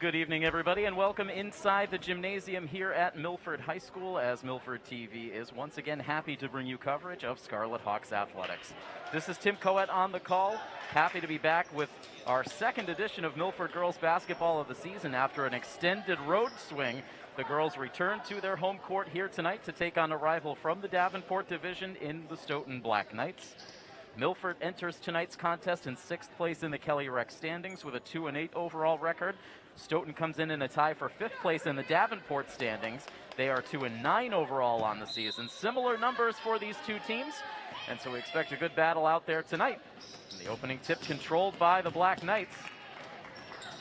Good evening, everybody, and welcome inside the gymnasium here at Milford High School, as Milford TV is once again happy to bring you coverage of Scarlet Hawks athletics. This is Tim Coet on the call. Happy to be back with our second edition of Milford girls basketball of the season. After an extended road swing, the girls return to their home court here tonight to take on a rival from the Davenport division in the Stoughton Black Knights. Milford enters tonight's contest in 6th place in the Kelly Rec standings with a 2-8 overall record. Stoughton comes in a tie for 5th place in the Davenport standings. They are 2-9 overall on the season. Similar numbers for these two teams, and so we expect a good battle out there tonight. And the opening tip controlled by the Black Knights.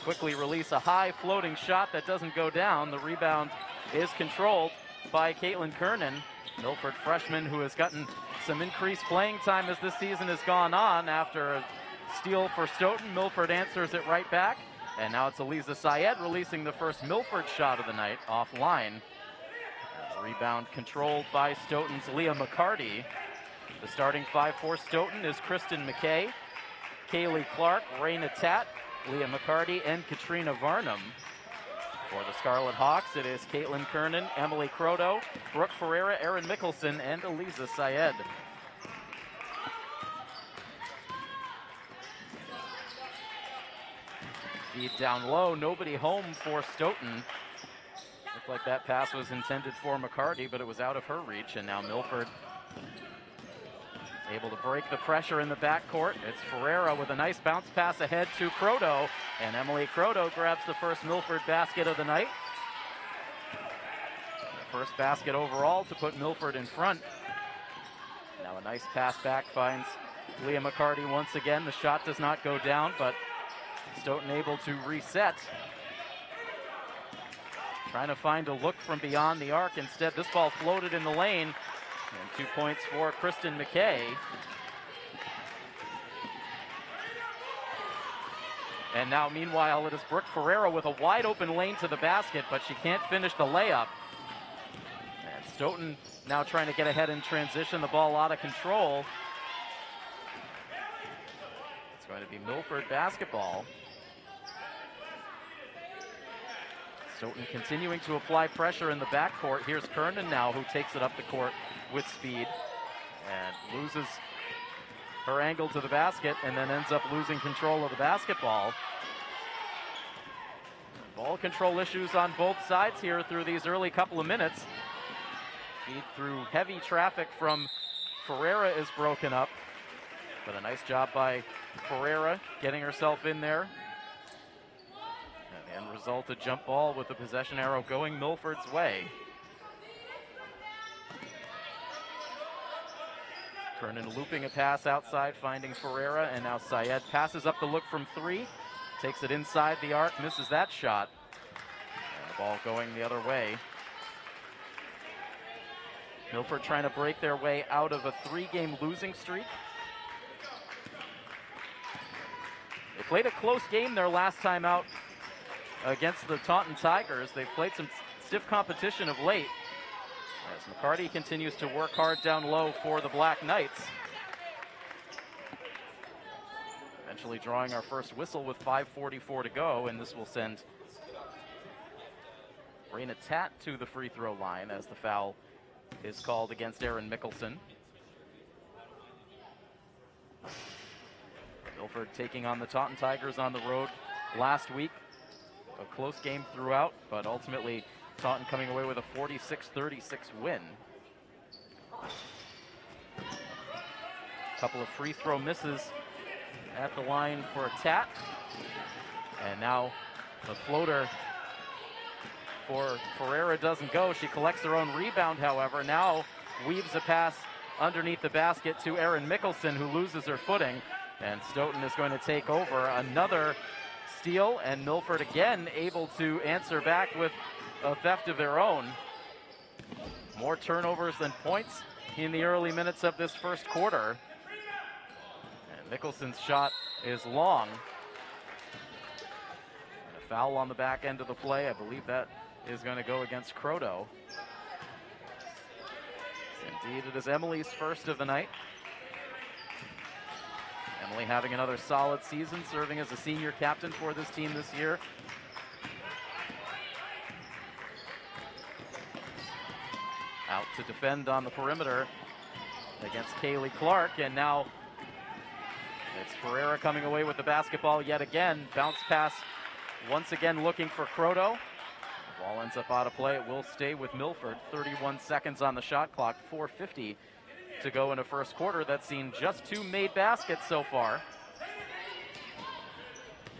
Quickly release a high floating shot that doesn't go down. The rebound is controlled by Caitlin Kernan, Milford freshman who has gotten some increased playing time as this season has gone on. After a steal for Stoughton, Milford answers it right back. And now it's Eliza Syed releasing the first Milford shot of the night offline. Rebound controlled by Stoughton's Leah McCarty. The starting five for Stoughton is Kristen McKay, Kaylee Clark, Raina Tatt, Leah McCarty, and Katrina Varnum. For the Scarlet Hawks, it is Caitlin Kernan, Emily Croto, Brooke Ferreira, Erin Mickelson, and Eliza Syed. Feed down low, nobody home for Stoughton. Looked like that pass was intended for McCarty, but it was out of her reach, and now Milford able to break the pressure in the backcourt. It's Ferreira with a nice bounce pass ahead to Croto, and Emily Croto grabs the first Milford basket of the night. The first basket overall to put Milford in front. Now a nice pass back finds Leah McCarty once again. The shot does not go down, but Stoughton able to reset. Trying to find a look from beyond the arc. Instead, this ball floated in the lane. And 2 points for Kristen McKay. And now, meanwhile, it is Brooke Ferreira with a wide open lane to the basket, but she can't finish the layup. And Stoughton now trying to get ahead in transition. The ball out of control. It's going to be Milford basketball. Stoughton continuing to apply pressure in the backcourt. Here's Kernan now, who takes it up the court with speed and loses her angle to the basket and then ends up losing control of the basketball. Ball control issues on both sides here through these early couple of minutes. Feed through heavy traffic from Ferreira is broken up, but a nice job by Ferreira getting herself in there. And the end result, a jump ball with the possession arrow going Milford's way. Kernan looping a pass outside, finding Ferreira, and now Syed passes up the look from three, takes it inside the arc, misses that shot. And the ball going the other way. Milford trying to break their way out of a 3-game losing streak. They played a close game their last time out against the Taunton Tigers. They've played some stiff competition of late, as McCarty continues to work hard down low for the Black Knights. Eventually drawing our first whistle with 5:44 to go, and this will send Raina Tatt to the free throw line as the foul is called against Erin Mickelson. Milford taking on the Taunton Tigers on the road last week. A close game throughout, but ultimately Taunton coming away with a 46-36 win. A couple of free throw misses at the line for Tatt. And now the floater for Ferreira doesn't go. She collects her own rebound, however. Now weaves a pass underneath the basket to Erin Mickelson, who loses her footing. And Stoughton is going to take over. Another steal, and Milford again able to answer back with a theft of their own. More turnovers than points in the early minutes of this first quarter. And Mickelson's shot is long. And a foul on the back end of the play. I believe that is going to go against Croto. Indeed, it is Emily's first of the night. Emily having another solid season, serving as a senior captain for this team this year. to defend on the perimeter against Kaylee Clark, and now it's Ferreira coming away with the basketball yet again. Bounce pass once again looking for Croto. Ball ends up out of play. It will stay with Milford. 31 seconds on the shot clock, 4:50 to go in the first quarter. That's seen just 2 made baskets so far.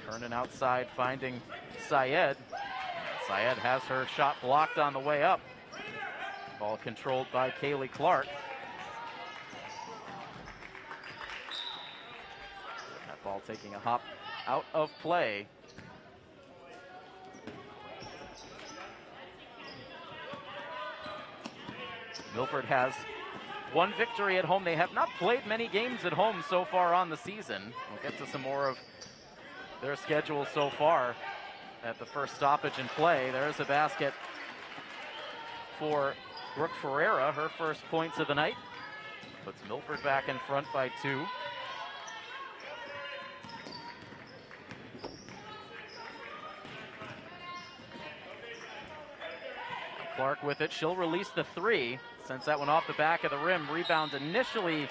Kernan outside finding Syed. Syed has her shot blocked on the way up. Ball controlled by Kaylee Clark. That ball taking a hop out of play. Milford has 1 victory at home. They have not played many games at home so far on the season. We'll get to some more of their schedule so far at the first stoppage in play. There's a basket for Brooke Ferreira, her first points of the night. Puts Milford back in front by 2. Clark with it. She'll release the 3. Sends that one off the back of the rim. Rebound initially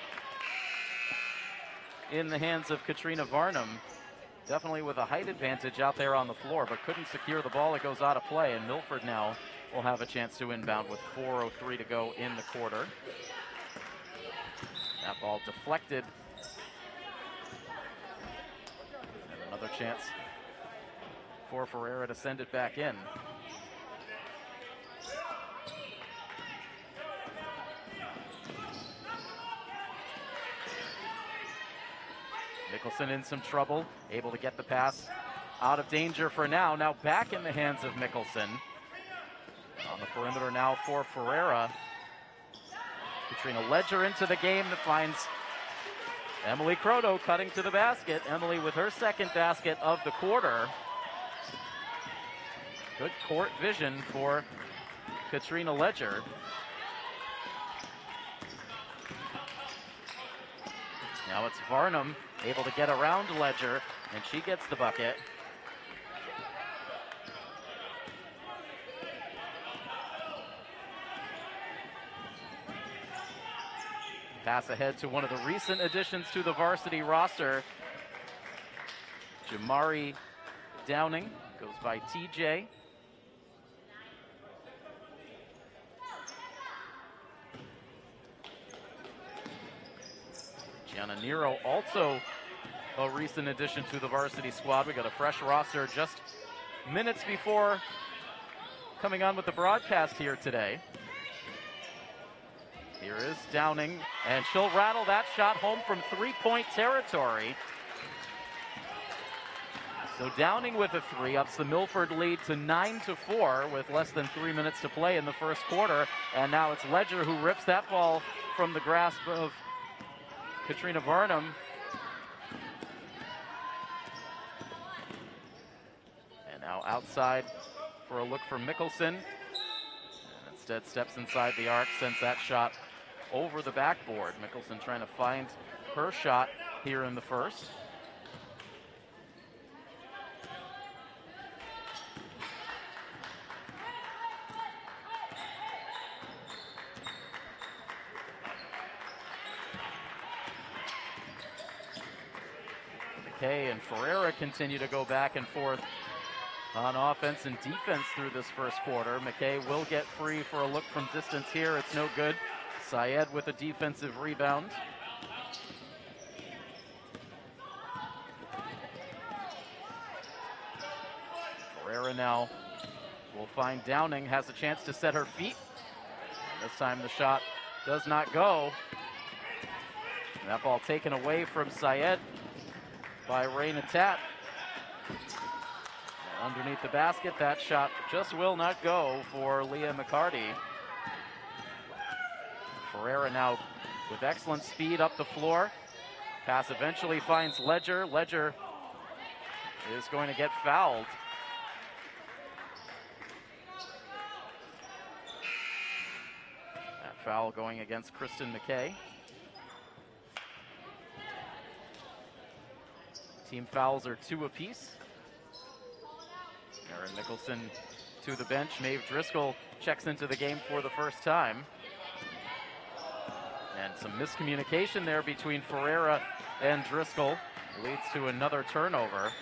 in the hands of Katrina Varnum. Definitely with a height advantage out there on the floor, but couldn't secure the ball. It goes out of play, and Milford now will have a chance to inbound with 4:03 to go in the quarter. That ball deflected. And another chance for Ferreira to send it back in. Mickelson in some trouble, able to get the pass out of danger for now. Now back in the hands of Mickelson. On the perimeter now for Ferreira. Katrina Ledger into the game that finds Emily Croto cutting to the basket. Emily with her second basket of the quarter. Good court vision for Katrina Ledger. Now it's Varnum able to get around Ledger, and she gets the bucket. Pass ahead to one of the recent additions to the varsity roster. Jamari Downing goes by TJ. Gianna Nero, also a recent addition to the varsity squad. We got a fresh roster just minutes before coming on with the broadcast here today. Here is Downing, and she'll rattle that shot home from 3-point territory. So Downing with a 3 ups the Milford lead to 9-4 with less than 3 minutes to play in the first quarter. And now it's Ledger who rips that ball from the grasp of Katrina Varnum. And now outside for a look from Mickelson. And instead steps inside the arc, sends that shot over the backboard. Mickelson trying to find her shot here in the first. McKay and Ferreira continue to go back and forth on offense and defense through this first quarter. McKay will get free for a look from distance here. It's no good. Syed with a defensive rebound. Ferreira now will find Downing, has a chance to set her feet. And this time the shot does not go. And that ball taken away from Syed by Raina Tat. Underneath the basket, that shot just will not go for Leah McCarty. Ferreira now with excellent speed up the floor. Pass eventually finds Ledger. Ledger is going to get fouled. That foul going against Kristen McKay. Team fouls are 2 apiece. Erin Mickelson to the bench. Maeve Driscoll checks into the game for the first time. And some miscommunication there between Ferreira and Driscoll leads to another turnover.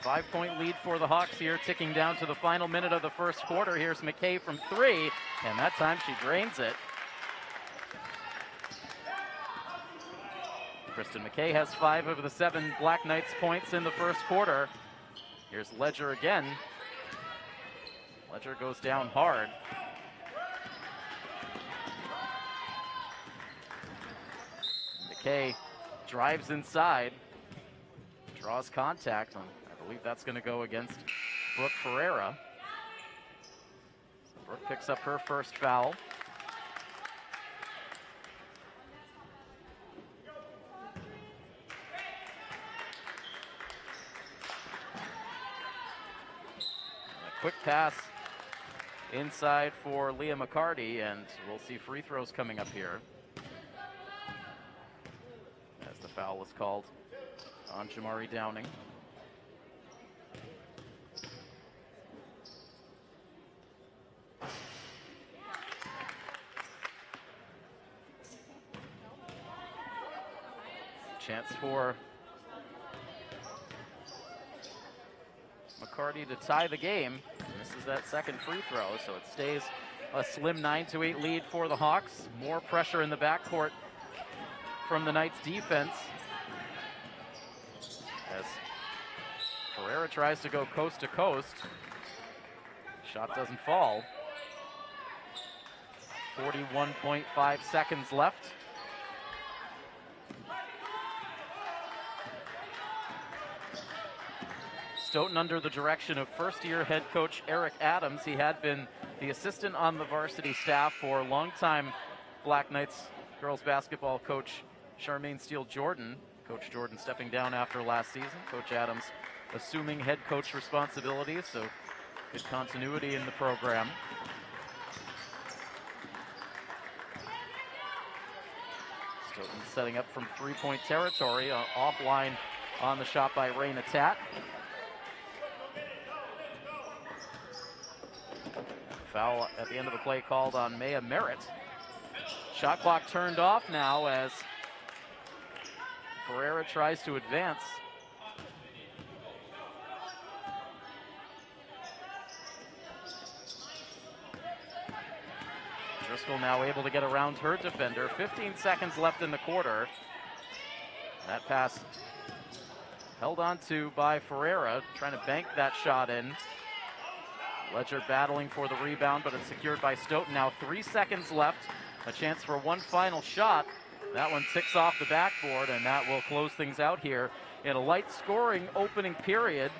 A 5-point lead for the Hawks here, ticking down to the final minute of the first quarter. Here's McKay from 3, and that time she drains it. Kristen McKay has 5 of the 7 Black Knights points in the first quarter. Here's Ledger again. Ledger goes down hard. McKay drives inside, draws contact, and I believe that's going to go against Brooke Ferreira. Brooke picks up her first foul. Quick pass inside for Leah McCarty, and we'll see free throws coming up here as the foul is called on Jamari Downing. Chance for McCarty to tie the game. Misses that second free throw, so it stays a slim 9-8 lead for the Hawks. More pressure in the backcourt from the Knights defense as Ferreira tries to go coast to coast. Shot doesn't fall. 41.5 seconds left. Stoughton under the direction of first-year head coach Eric Adams. He had been the assistant on the varsity staff for longtime Black Knights girls basketball coach Charmaine Steele-Jordan. Coach Jordan stepping down after last season. Coach Adams assuming head coach responsibilities, so good continuity in the program. Stoughton setting up from three-point territory, offline on the shot by Raina Tat. Foul at the end of the play called on Maya Merritt. Shot clock turned off now as Ferreira tries to advance. Driscoll now able to get around her defender. 15 seconds left in the quarter. That pass held on to by Ferreira, trying to bank that shot in. Ledger battling for the rebound, but it's secured by Stoughton. Now 3 seconds left. A chance for one final shot. That one ticks off the backboard, and that will close things out here in a light scoring opening period.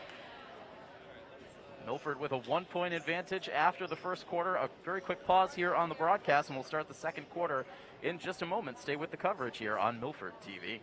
Milford with a 1-point advantage after the first quarter. A very quick pause here on the broadcast, and we'll start the second quarter in just a moment. Stay with the coverage here on Milford TV.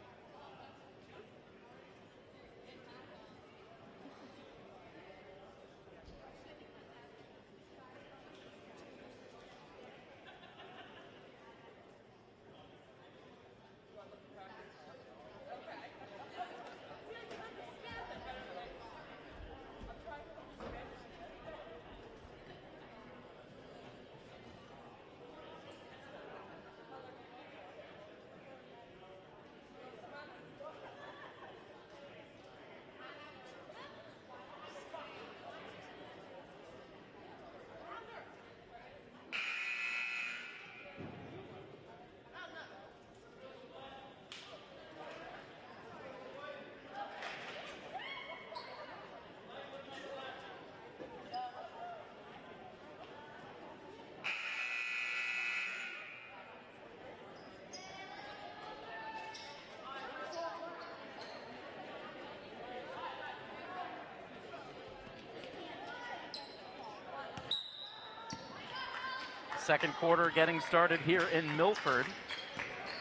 Second quarter getting started here in Milford.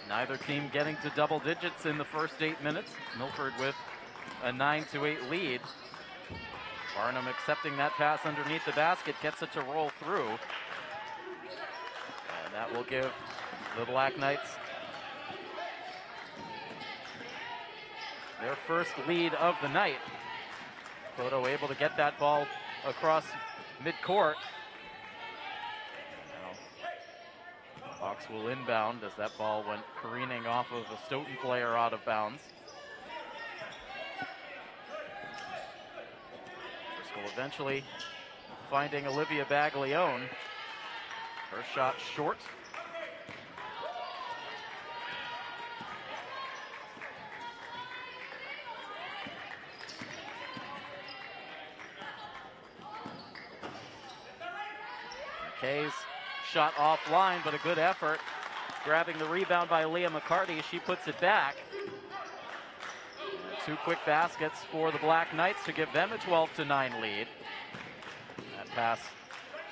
Neither team getting to double digits in the first 8 minutes. Milford with a 9-8 lead. Barnum accepting that pass underneath the basket, gets it to roll through. And that will give the Black Knights their first lead of the night. Cotto able to get that ball across midcourt. Hawks will inbound as that ball went careening off of a Stoughton player out of bounds. Driscoll eventually finding Olivia Baglione. Her shot short. McKay's shot offline, but a good effort. Grabbing the rebound by Leah McCarty, she puts it back. And 2 quick baskets for the Black Knights to give them a 12-9 lead. That pass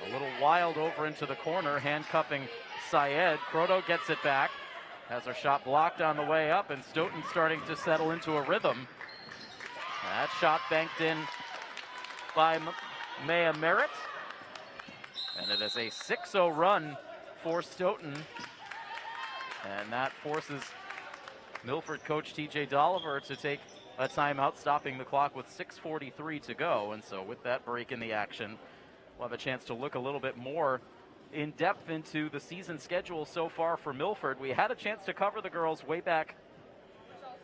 a little wild over into the corner, handcuffing Syed. Croto gets it back, has her shot blocked on the way up, and Stoughton starting to settle into a rhythm. That shot banked in by Maya Merritt. And it is a 6-0 run for Stoughton. And that forces Milford coach TJ Dolliver to take a timeout, stopping the clock with 6:43 to go. And so with that break in the action, we'll have a chance to look a little bit more in depth into the season schedule so far for Milford. We had a chance to cover the girls way back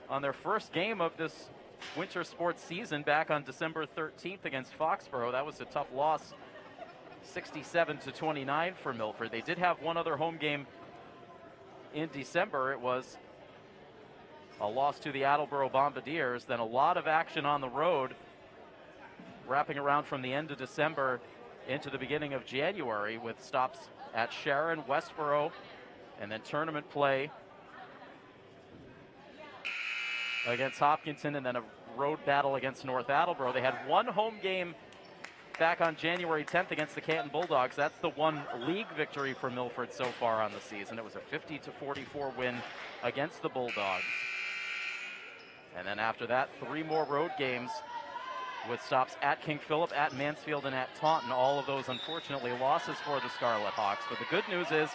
on their first game of this winter sports season back on December 13th against Foxborough. That was a tough loss, 67-29 for Milford. They did have one other home game in December. It was a loss to the Attleboro Bombardiers. Then a lot of action on the road, wrapping around from the end of December into the beginning of January, with stops at Sharon, Westboro, and then tournament play against Hopkinton, and then a road battle against North Attleboro. They had one home game back on January 10th against the Canton Bulldogs. That's the one league victory for Milford so far on the season. It was a 50-44 win against the Bulldogs. And then after that, 3 more road games with stops at King Philip, at Mansfield, and at Taunton. All of those, unfortunately, losses for the Scarlet Hawks. But the good news is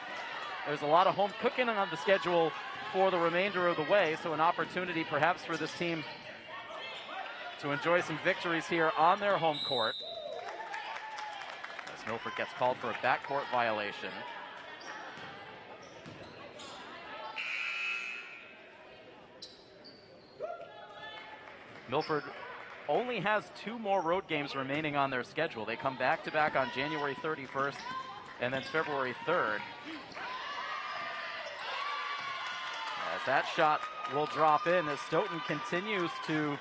there's a lot of home cooking on the schedule for the remainder of the way, so an opportunity perhaps for this team to enjoy some victories here on their home court. As Milford gets called for a backcourt violation. Milford only has 2 more road games remaining on their schedule. They come back-to-back on January 31st and then February 3rd. As that shot will drop in as Stoughton continues to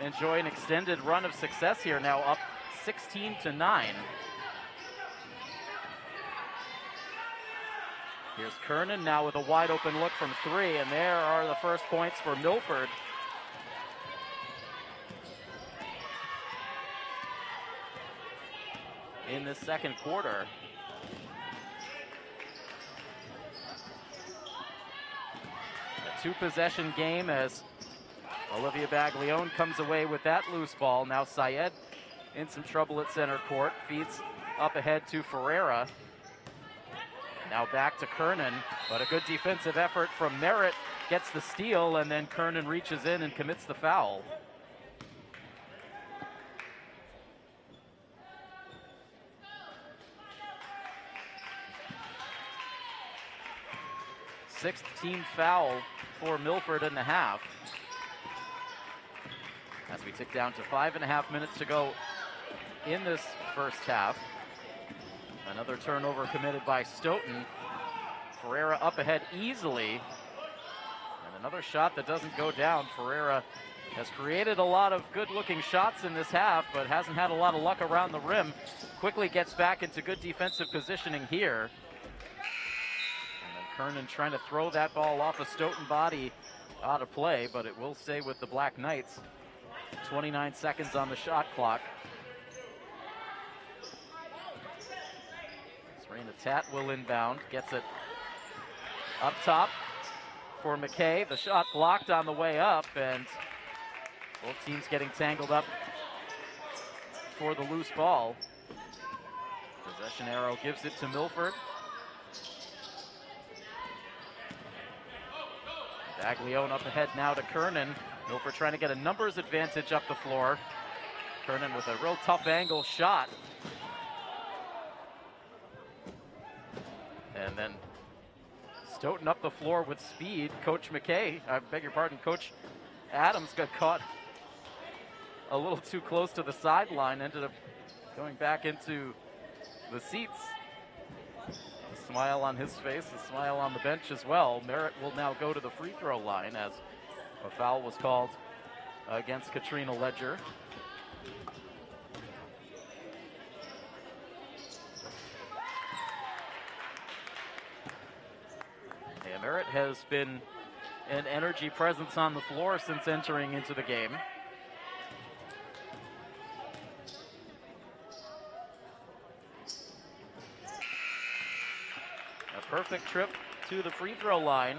enjoy an extended run of success here, now up 16-9. Here's Kernan now with a wide open look from 3, and there are the first points for Milford. In the second quarter. A 2-possession game as Olivia Baglione comes away with that loose ball. Now Syed in some trouble at center court, feeds up ahead to Ferreira. Now back to Kernan, but a good defensive effort from Merritt gets the steal, and then Kernan reaches in and commits the foul. Sixth team foul for Milford in the half. As we tick down to 5.5 minutes to go in this first half. Another turnover committed by Stoughton. Ferreira up ahead easily. And another shot that doesn't go down. Ferreira has created a lot of good-looking shots in this half, but hasn't had a lot of luck around the rim. Quickly gets back into good defensive positioning here. Kernan trying to throw that ball off a Stoughton body out of play, but it will stay with the Black Knights. 29 seconds on the shot clock. Serena Tat will inbound, gets it up top for McKay. The shot blocked on the way up, and both teams getting tangled up for the loose ball. Possession arrow gives it to Milford. Baglione up ahead now to Kernan. Milford trying to get a numbers advantage up the floor. Kernan with a real tough angle shot. And then Stoughton up the floor with speed. Coach McKay, I beg your pardon, Coach Adams got caught a little too close to the sideline, ended up going back into the seats. A smile on his face, a smile on the bench as well. Merritt will now go to the free throw line as a foul was called against Katrina Ledger. Yeah, Merritt has been an energy presence on the floor since entering into the game. A perfect trip to the free throw line.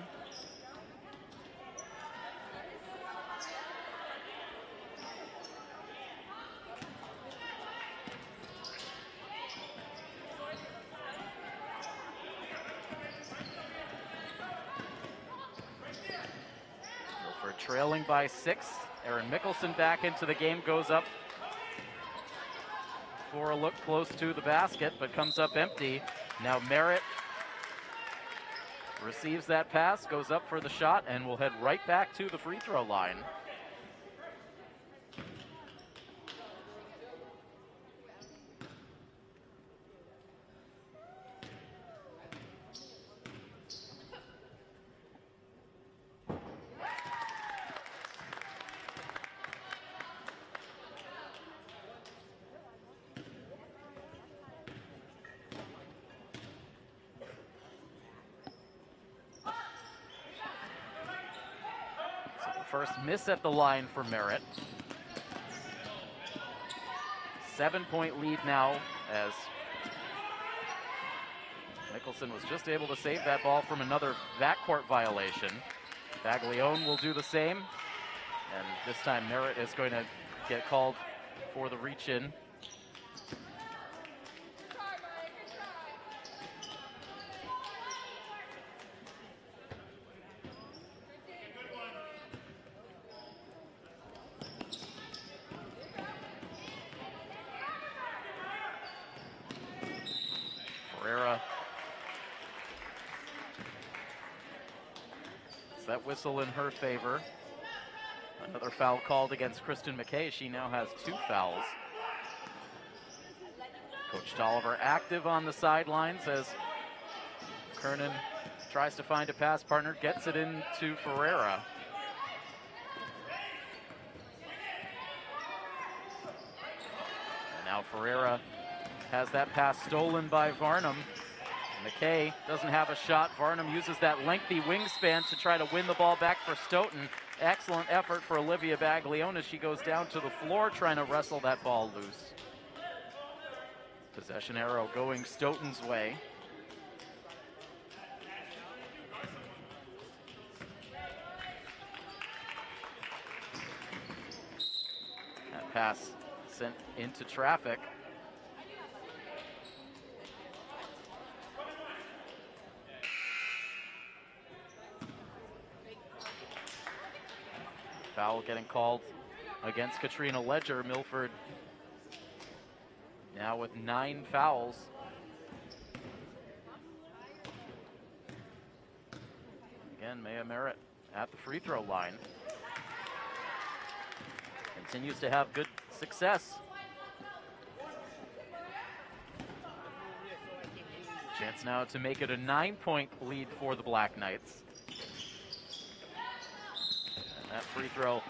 Milford trailing by 6. Aaron Mickelson back into the game, goes up for a look close to the basket, but comes up empty. Now Merritt receives that pass, goes up for the shot, and will head right back to the free throw line. First miss at the line for Merritt. 7-point lead now as Mickelson was just able to save that ball from another backcourt violation. Baglione will do the same, and this time Merritt is going to get called for the reach-in. That whistle in her favor. Another foul called against Kristen McKay. She now has 2 fouls. Coach Tolliver active on the sidelines as Kernan tries to find a pass partner, gets it into Ferreira. And now Ferreira has that pass stolen by Varnum. McKay doesn't have a shot. Varnum uses that lengthy wingspan to try to win the ball back for Stoughton. Excellent effort for Olivia Baglione as she goes down to the floor trying to wrestle that ball loose. Possession arrow going Stoughton's way. That pass sent into traffic. Foul getting called against Katrina Ledger. Milford now with 9 fouls. Again, Maya Merritt at the free throw line. Continues to have good success. Chance now to make it a 9-point lead for the Black Knights. That free throw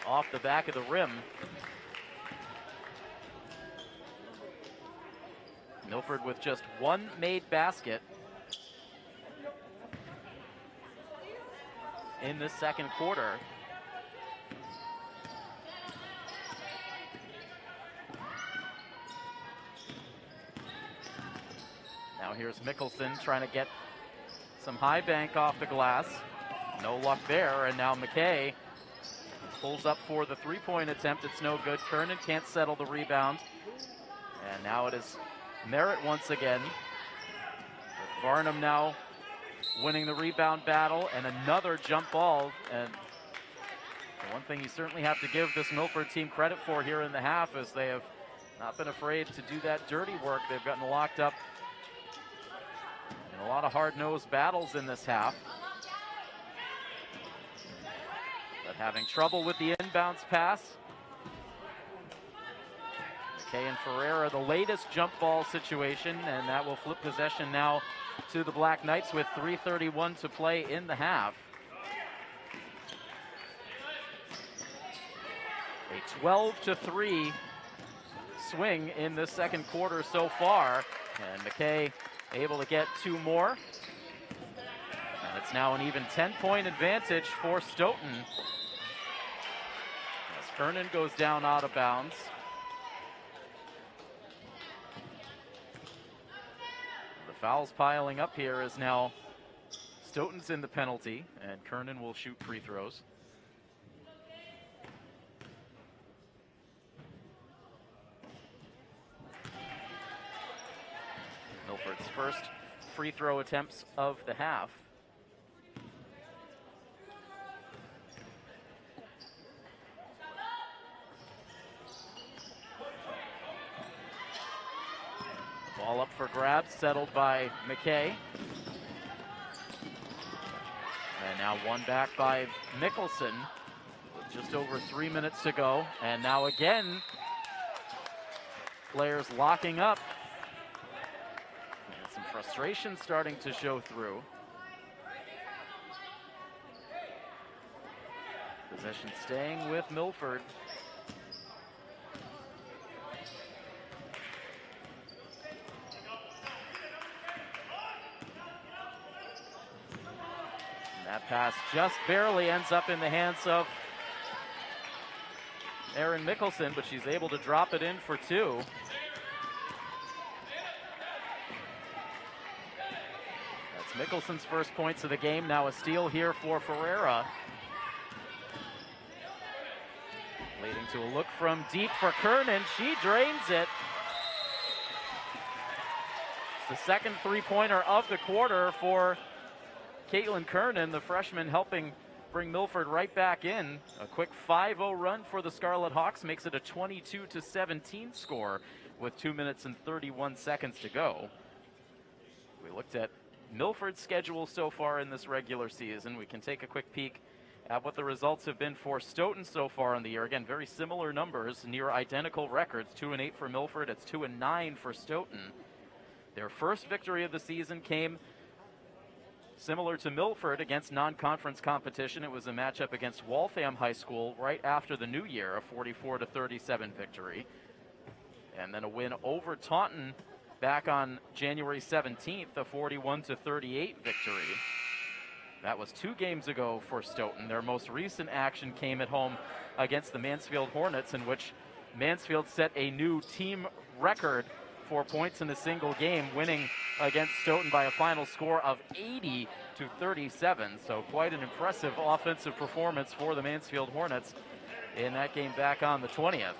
off the back of the rim. Milford with just 1 made basket in this second quarter. Now here's Mickelson trying to get some high bank off the glass. No luck there, and now McKay pulls up for the 3-point attempt. It's no good. Kernan can't settle the rebound. And now it is Merritt once again. Varnum now winning the rebound battle, and another jump ball. And One thing you certainly have to give this Milford team credit for here in the half is they have not been afraid to do that dirty work. They've gotten locked up in a lot of hard-nosed battles in this half. But having trouble with the inbounds pass. McKay and Ferreira, the latest jump ball situation, and that will flip possession now to the Black Knights with 3:31 to play in the half. A 12-3 swing in the second quarter so far, and McKay able to get 2 more. And it's now an even 10-point advantage for Stoughton as Kernan goes down out of bounds. The fouls piling up here as now Stoughton's in the penalty, and Kernan will shoot free throws. Milford's first free throw attempts of the half. Ball up for grabs, settled by McKay. And now one back by Mickelson with just over 3 minutes to go. And now again, players locking up. And some frustration starting to show through. Possession staying with Milford. That pass just barely ends up in the hands of Erin Mickelson, but she's able to drop it in for 2. That's Mickelson's first points of the game. Now a steal here for Ferreira. Leading to a look from deep for Kernan. She drains it. It's the second three-pointer of the quarter for Caitlin Kernan, the freshman, helping bring Milford right back in. A quick 5-0 run for the Scarlet Hawks makes it a 22-17 score with 2 minutes and 31 seconds to go. We looked at Milford's schedule so far in this regular season. We can take a quick peek at what the results have been for Stoughton so far in the year. Again, very similar numbers, near identical records. 2-8 for Milford. It's 2-9 for Stoughton. Their first victory of the season came similar to Milford against non-conference competition. It was a matchup against Waltham High School right after the new year, a 44-37 victory. And then a win over Taunton back on January 17th, a 41-38 victory. That was 2 games ago for Stoughton. Their most recent action came at home against the Mansfield Hornets, in which Mansfield set a new team record for points in a single game, winning against Stoughton by a final score of 80-37. So quite an impressive offensive performance for the Mansfield Hornets in that game back on the 20th.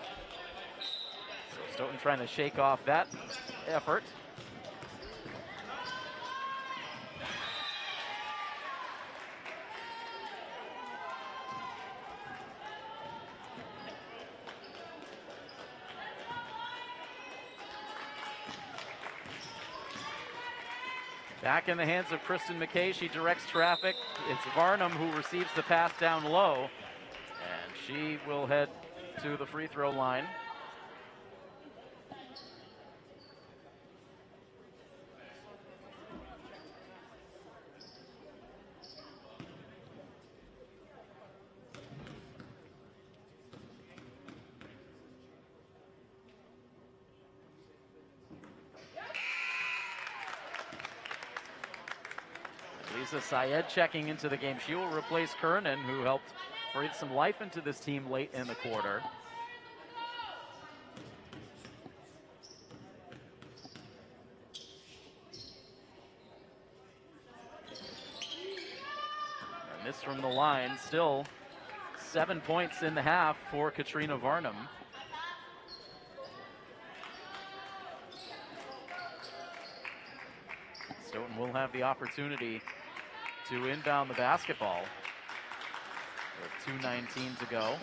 So Stoughton trying to shake off that effort. Back in the hands of Kristen McKay. She directs traffic. It's Varnum who receives the pass down low. And she will head to the free throw line. Lisa Syed checking into the game. She will replace Kernan, who helped breathe some life into this team late in the quarter. A miss from the line. Still 7 points in the half for Katrina Varnum. Stoughton will have the opportunity to inbound the basketball. With 2:19 to go.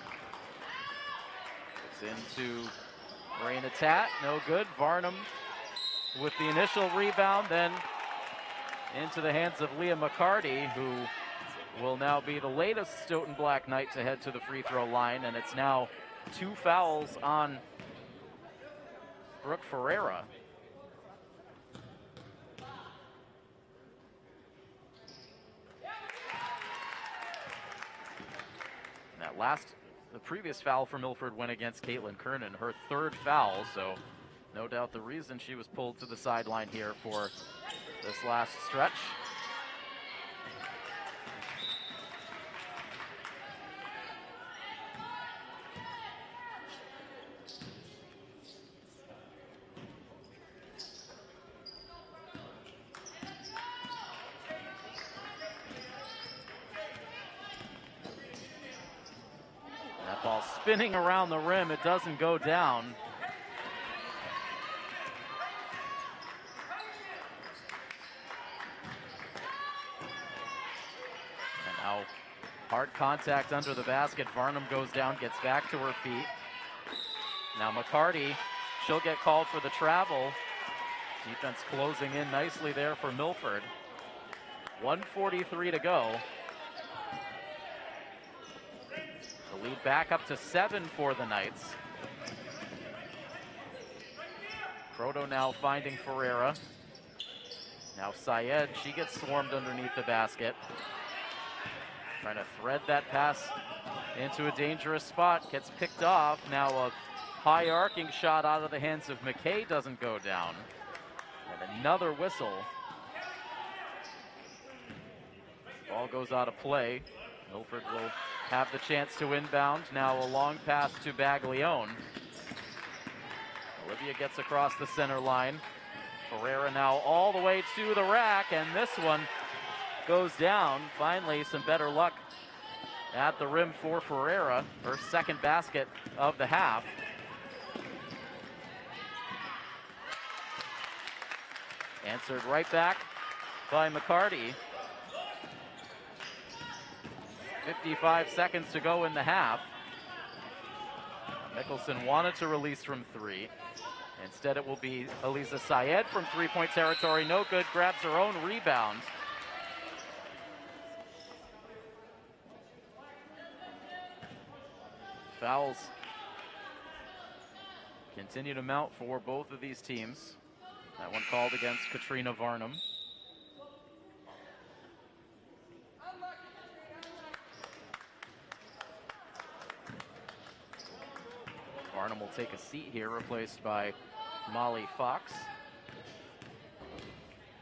It's into Raina Tat, no good. Varnum with the initial rebound, then into the hands of Leah McCarty, who will now be the latest Stoughton Black Knight to head to the free throw line, and it's now 2 fouls on Brooke Ferreira. And the previous foul for Milford went against Caitlin Kernan, her 3rd foul, so no doubt the reason she was pulled to the sideline here for this last stretch. That ball spinning around the rim, it doesn't go down. And now hard contact under the basket. Varnum goes down, gets back to her feet. Now McCarty, she'll get called for the travel. Defense closing in nicely there for Milford. 1:43 to go. The lead back up to 7 for the Knights. Croto now finding Ferreira. Now Syed, she gets swarmed underneath the basket. Trying to thread that pass into a dangerous spot, gets picked off. Now a high arcing shot out of the hands of McKay doesn't go down. And another whistle. Ball goes out of play. Milford will have the chance to inbound. Now a long pass to Baglione. Olivia gets across the center line. Ferreira now all the way to the rack, and this one goes down. Finally, some better luck at the rim for Ferreira, her 2nd basket of the half. Answered right back by McCarty. 55 seconds to go in the half. Mickelson wanted to release from 3. Instead, it will be Eliza Syed from 3-point territory. No good, grabs her own rebound. Fouls continue to mount for both of these teams. That one called against Katrina Varnum. Varnum will take a seat here, replaced by Molly Fox.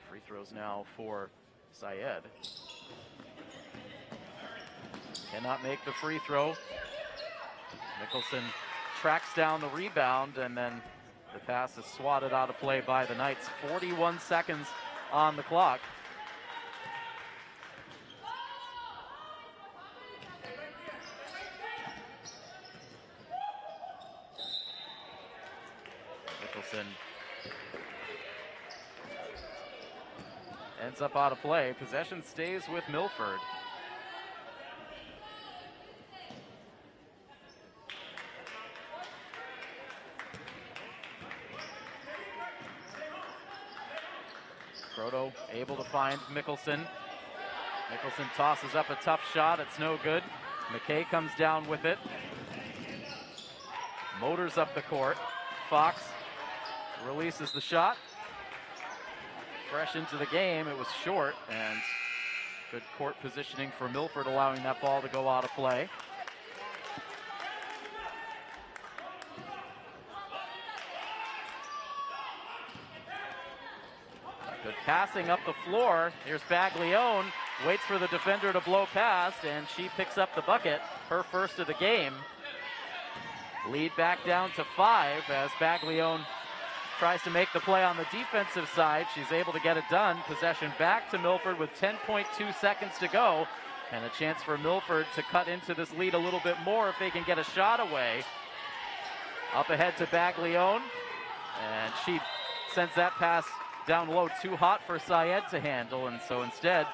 Free throws now for Syed. Cannot make the free throw. Mickelson tracks down the rebound, and then the pass is swatted out of play by the Knights. 41 seconds on the clock. Mickelson ends up out of play. Possession stays with Milford. Croto able to find Mickelson. Mickelson tosses up a tough shot. It's no good. McKay comes down with it. Motors up the court. Fox releases the shot. Fresh into the game. It was short, and good court positioning for Milford, allowing that ball to go out of play. Good passing up the floor. Here's Baglione. Waits for the defender to blow past, and she picks up the bucket, her first of the game. Lead back down to 5 as Baglione tries to make the play on the defensive side. She's able to get it done. Possession back to Milford with 10.2 seconds to go, and a chance for Milford to cut into this lead a little bit more if they can get a shot away. Up ahead to Baglione, and she sends that pass down low, too hot for Syed to handle, and so instead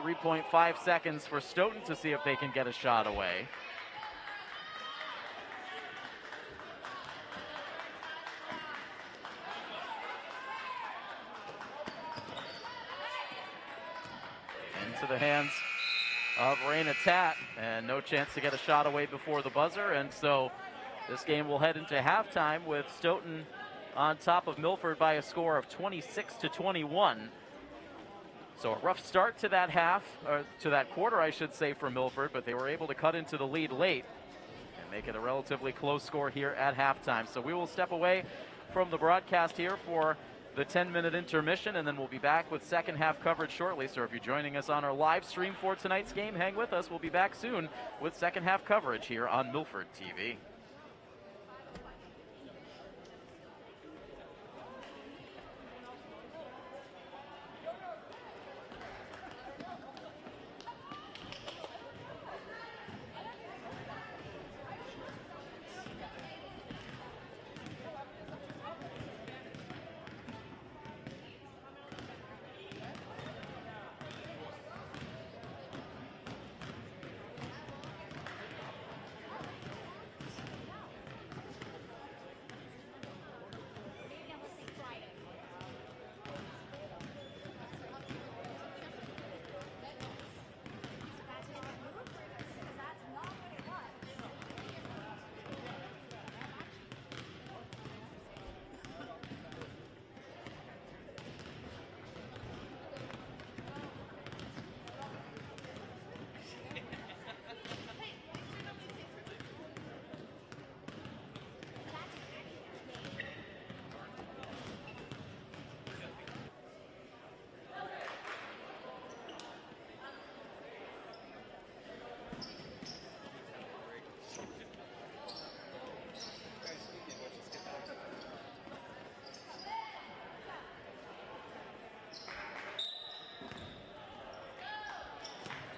3.5 seconds for Stoughton to see if they can get a shot away. Into the hands of Raina Tat, and no chance to get a shot away before the buzzer, and so this game will head into halftime with Stoughton on top of Milford by a score of 26-21. So a rough start to that half, or to that quarter, I should say, for Milford, but they were able to cut into the lead late and make it a relatively close score here at halftime. So we will step away from the broadcast here for the 10-minute intermission, and then we'll be back with second half coverage shortly. So if you're joining us on our live stream for tonight's game, hang with us. We'll be back soon with second half coverage here on Milford TV.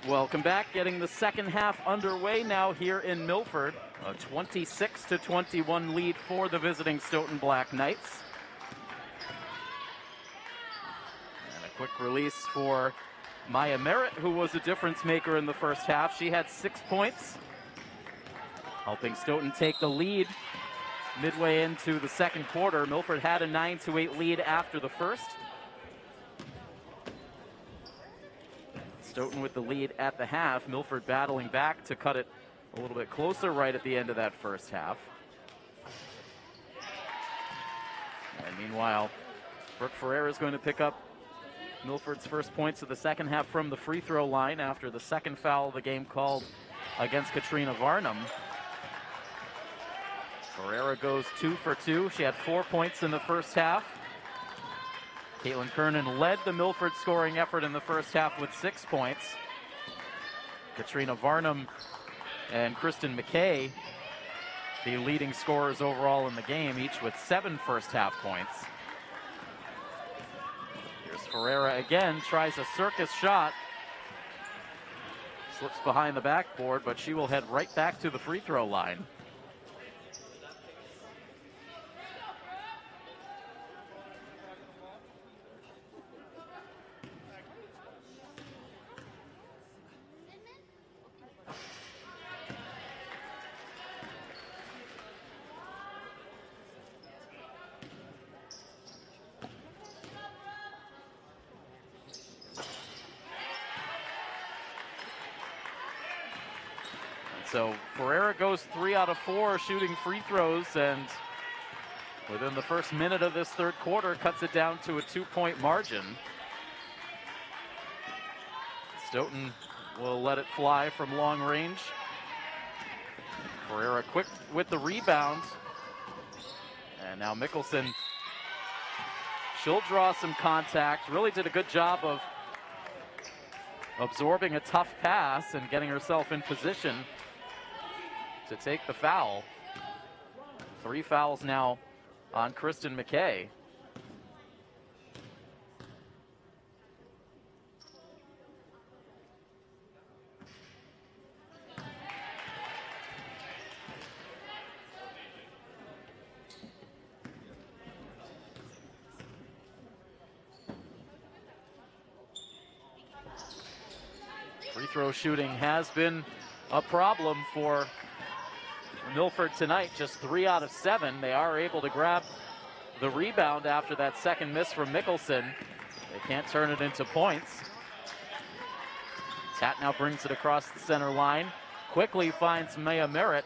Welcome back. Getting the second half underway now here in Milford. A 26-21 lead for the visiting Stoughton Black Knights. And a quick release for Maya Merritt, who was a difference maker in the first half. She had 6 points, helping Stoughton take the lead midway into the second quarter. Milford had a 9-8 lead after the first. Stoughton with the lead at the half. Milford battling back to cut it a little bit closer right at the end of that first half. And meanwhile, Brooke Ferreira is going to pick up Milford's first points of the second half from the free throw line after the second foul of the game called against Katrina Varnum. Ferreira goes 2 for 2. She had 4 points in the first half. Caitlin Kernan led the Milford scoring effort in the first half with 6 points. Katrina Varnum and Kristen McKay, the leading scorers overall in the game, each with 7 first half points. Here's Ferreira again, tries a circus shot. Slips behind the backboard, but she will head right back to the free throw line. So Ferreira goes 3 out of 4 shooting free throws, and within the first minute of this third quarter cuts it down to a 2-point margin. Stoughton will let it fly from long range. Ferreira quick with the rebound. And now Mickelson, she'll draw some contact. Really did a good job of absorbing a tough pass and getting herself in position to take the foul. 3 fouls now on Kristen McKay. throw shooting has been a problem for Milford tonight. Just 3 out of 7. They are able to grab the rebound after that second miss from Mickelson. They can't turn it into points. Tat now brings it across the center line. Quickly finds Maya Merritt.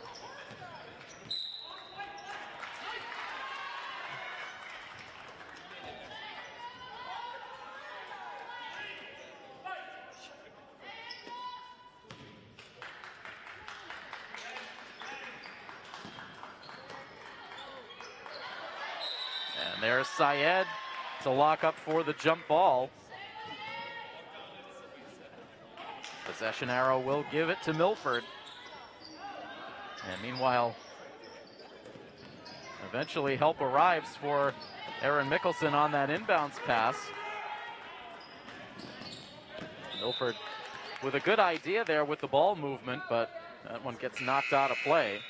And there's Syed to lock up for the jump ball. Possession arrow will give it to Milford. And meanwhile, eventually help arrives for Aaron Mickelson on that inbounds pass. Milford with a good idea there with the ball movement, but that one gets knocked out of play.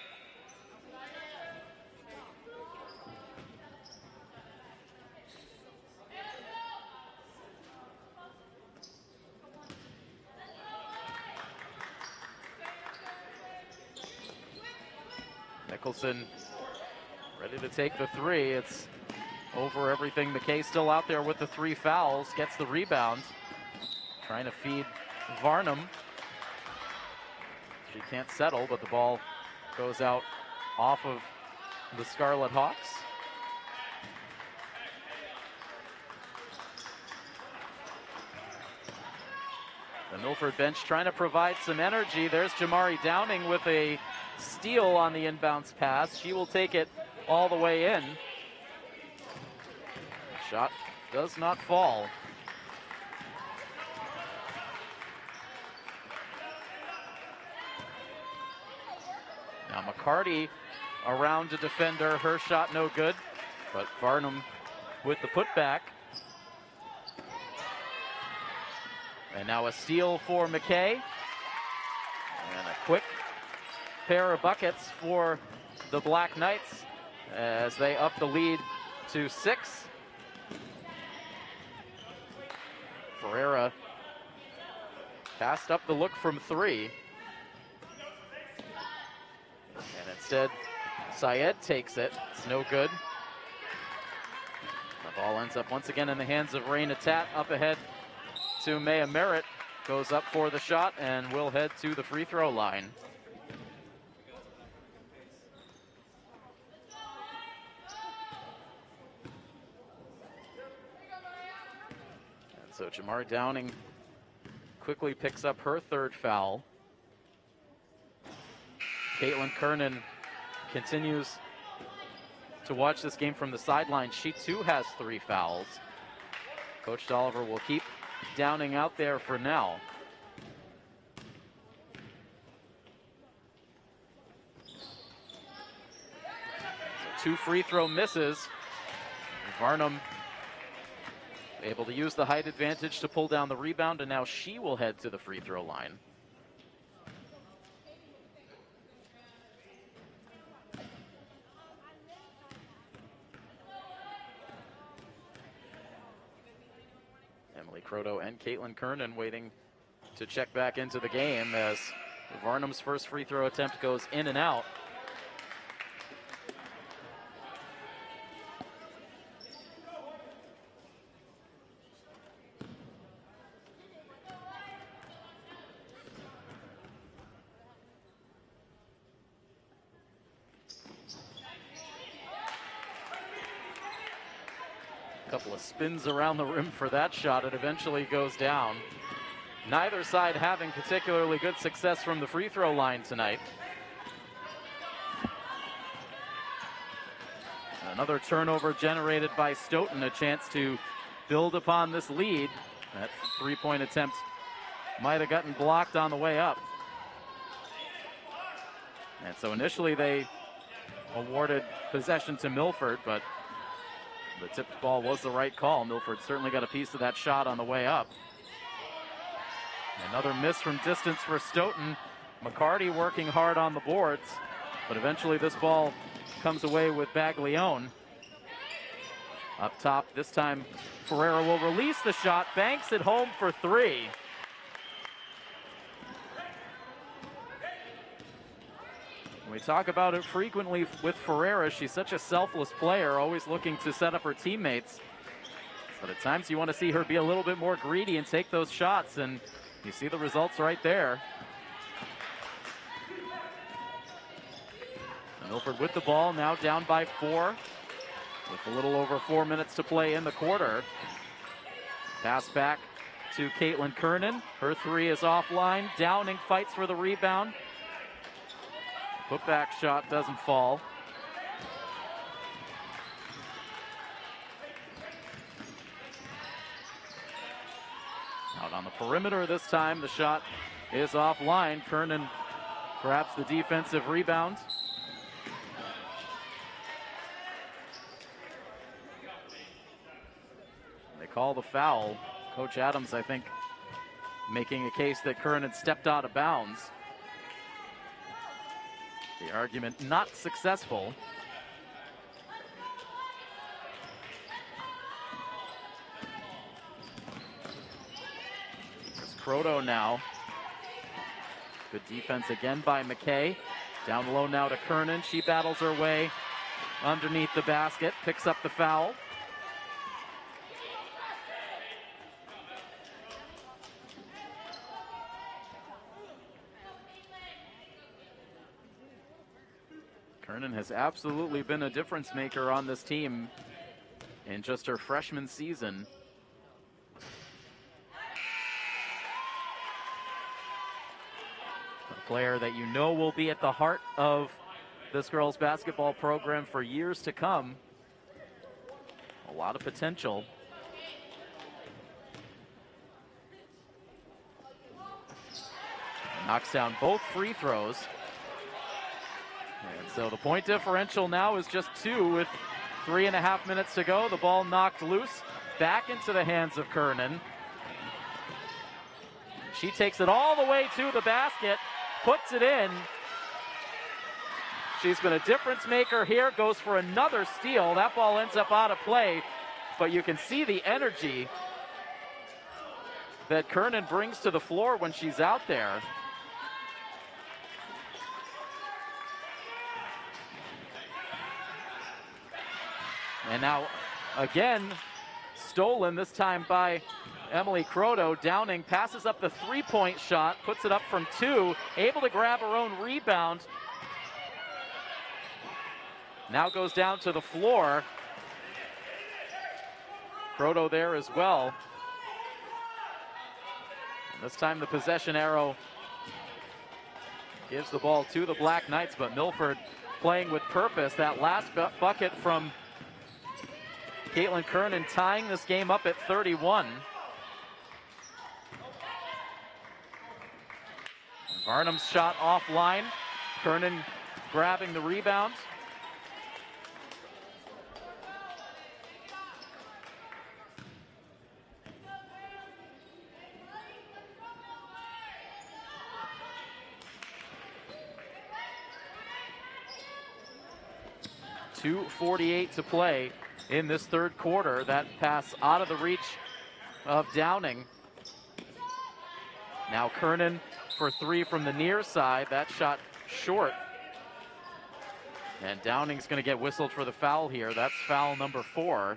Mickelson ready to take the three. It's over everything. McKay still out there with the 3 fouls. Gets the rebound. Trying to feed Varnum. She can't settle, but the ball goes out off of the Scarlet Hawks. The Milford bench trying to provide some energy. There's Jamari Downing with a steal on the inbounds pass. She will take it all the way in. Shot does not fall. Now McCarty around a defender. Her shot no good, but Varnum with the putback. And now a steal for McKay. And a quick pair of buckets for the Black Knights as they up the lead to 6. Ferreira passed up the look from 3. And instead, Syed takes it. It's no good. The ball ends up once again in the hands of Raina Tat. Up ahead to Maya Merritt. Goes up for the shot and will head to the free throw line. And so Jamar Downing quickly picks up her 3rd foul. Caitlin Kernan continues to watch this game from the sideline. She too has 3 fouls. Coach Dolliver will keep Downing out there for now. So 2 free throw misses. Varnum able to use the height advantage to pull down the rebound, and now she will head to the free throw line. Croto and Caitlin Kernan waiting to check back into the game as Varnum's first free throw attempt goes in and out. Couple of spins around the rim for that shot. It eventually goes down. Neither side having particularly good success from the free throw line tonight. Another turnover generated by Stoughton, a chance to build upon this lead. That 3-point attempt might have gotten blocked on the way up. And so initially they awarded possession to Milford, but the tipped ball was the right call. Milford certainly got a piece of that shot on the way up. Another miss from distance for Stoughton. McCarty working hard on the boards, but eventually this ball comes away with Baglione. Up top, this time Ferreira will release the shot, banks it home for 3. We talk about it frequently with Ferreira. She's such a selfless player, always looking to set up her teammates. But at times you want to see her be a little bit more greedy and take those shots, and you see the results right there. Milford with the ball, now down by 4, with a little over 4 minutes to play in the quarter. Pass back to Caitlin Kernan. Her 3 is offline. Downing fights for the rebound. Putback shot doesn't fall. Out on the perimeter this time, the shot is offline. Kernan grabs the defensive rebound. They call the foul. Coach Adams, I think, making a case that Kernan stepped out of bounds. The argument not successful. It's Croto now. Good defense again by McKay. Down low now to Kernan. She battles her way underneath the basket, picks up the foul. Kernan has absolutely been a difference maker on this team in just her freshman season. A player that you know will be at the heart of this girls basketball program for years to come. A lot of potential. Knocks down both free throws. And so the point differential now is just 2 with 3.5 minutes to go. The ball knocked loose, back into the hands of Kernan. She takes it all the way to the basket, puts it in. She's been a difference maker here, goes for another steal. That ball ends up out of play, but you can see the energy that Kernan brings to the floor when she's out there. And now, again, stolen, this time by Emily Croto. Downing passes up the three-point shot, puts it up from 2, able to grab her own rebound. Now goes down to the floor. Croto there as well. And this time the possession arrow gives the ball to the Black Knights, but Milford playing with purpose. That last bucket from Caitlin Kernan tying this game up at 31. Varnum's shot offline. Kernan grabbing the rebound. .248 to play in this third quarter. That pass out of the reach of Downing. Now Kernan for 3 from the near side. That shot short. And Downing's going to get whistled for the foul here. That's foul number 4.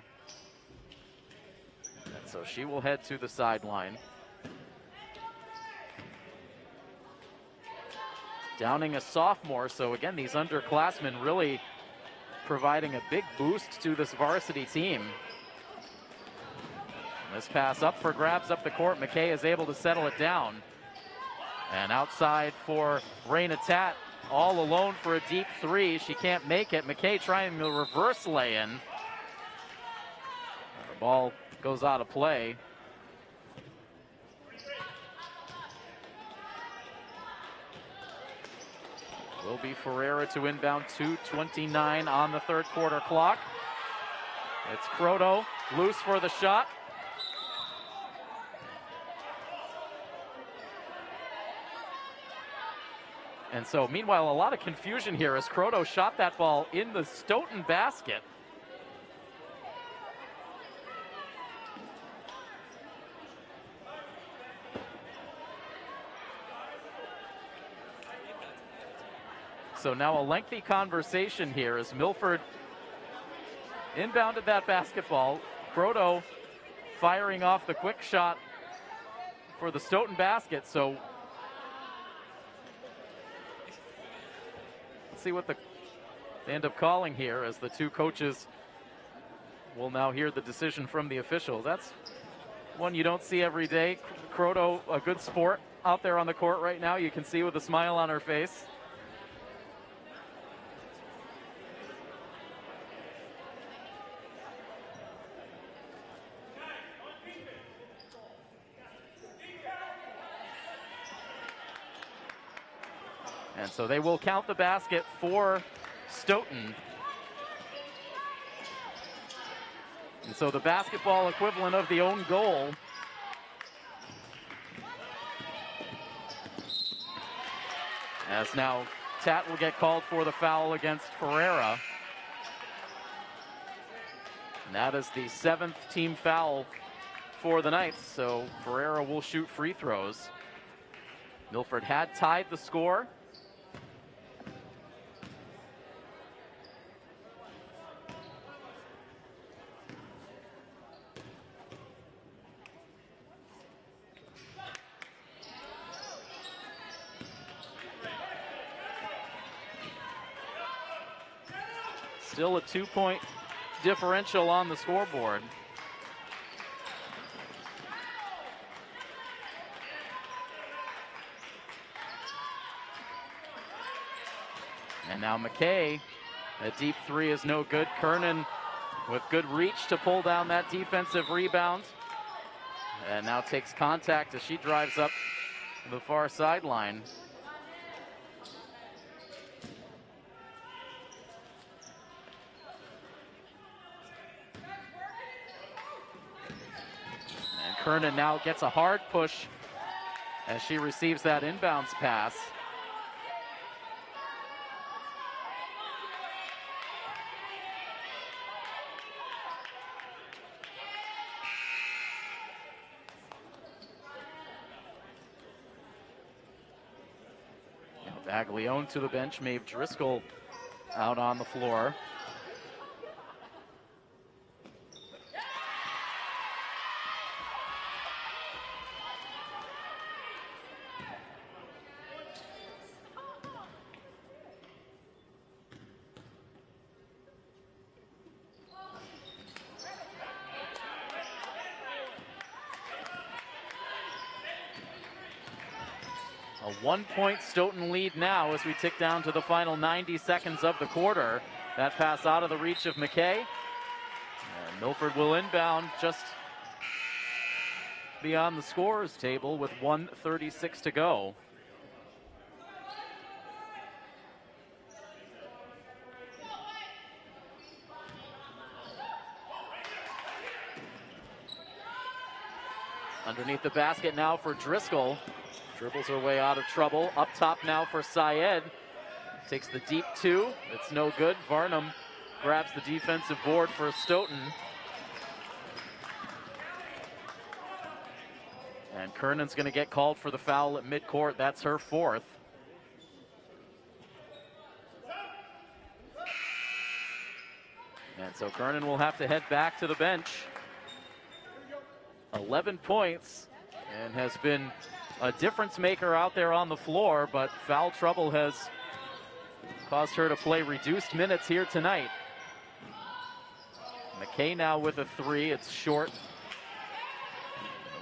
And so she will head to the sideline. Downing a sophomore, so again, these underclassmen really providing a big boost to this varsity team. And this pass up for grabs up the court. McKay is able to settle it down. And outside for Raina Tat, all alone for a deep 3. She can't make it. McKay trying the reverse lay-in. The ball goes out of play. Will be Ferreira to inbound. 2:29 on the third quarter clock. It's Croto loose for the shot. And so meanwhile, a lot of confusion here as Croto shot that ball in the Stoughton basket. So now a lengthy conversation here as Milford inbounded that basketball. Croto firing off the quick shot for the Stoughton basket. So let's see what they end up calling here, as the two coaches will now hear the decision from the officials. That's one you don't see every day. Croto, a good sport out there on the court right now. You can see with a smile on her face. And so they will count the basket for Stoughton. And so the basketball equivalent of the own goal. As now Tat will get called for the foul against Ferreira. And that is the 7th team foul for the Knights, so Ferreira will shoot free throws. Milford had tied the score. Still a 2-point differential on the scoreboard. And now McKay, a deep three is no good. Kernan with good reach to pull down that defensive rebound. And now takes contact as she drives up the far sideline. Kernan now gets a hard push as she receives that inbounds pass. Baglione to the bench, Maeve Driscoll out on the floor. A 1-point Stoughton lead now as we tick down to the final 90 seconds of the quarter. That pass out of the reach of McKay. And Milford will inbound just beyond the scorer's table with 1:36 to go. Underneath the basket now for Driscoll. Dribbles her way out of trouble. Up top now for Syed. Takes the deep two. It's no good. Varnum grabs the defensive board for Stoughton. And Kernan's going to get called for the foul at midcourt. That's her 4th. And so Kernan will have to head back to the bench. 11 points and has been a difference maker out there on the floor, but foul trouble has caused her to play reduced minutes here tonight. McKay now with a 3. It's short.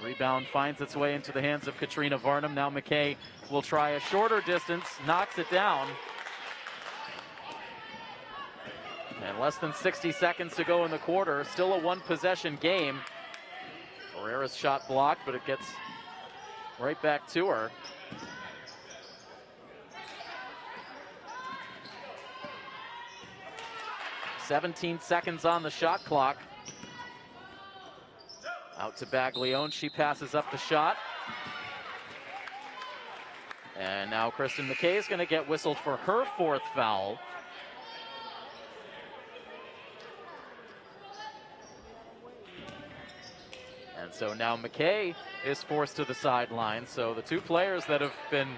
The rebound finds its way into the hands of Katrina Varnum. Now McKay will try a shorter distance, knocks it down. And less than 60 seconds to go in the quarter. Still a 1-possession game. Ferreira's shot blocked, but it gets right back to her. "17 seconds on the shot clock. Out to Baglione. She passes up the shot. And now Kristen McKay is going to get whistled for her 4th foul. And so now McKay is forced to the sideline. So the two players that have been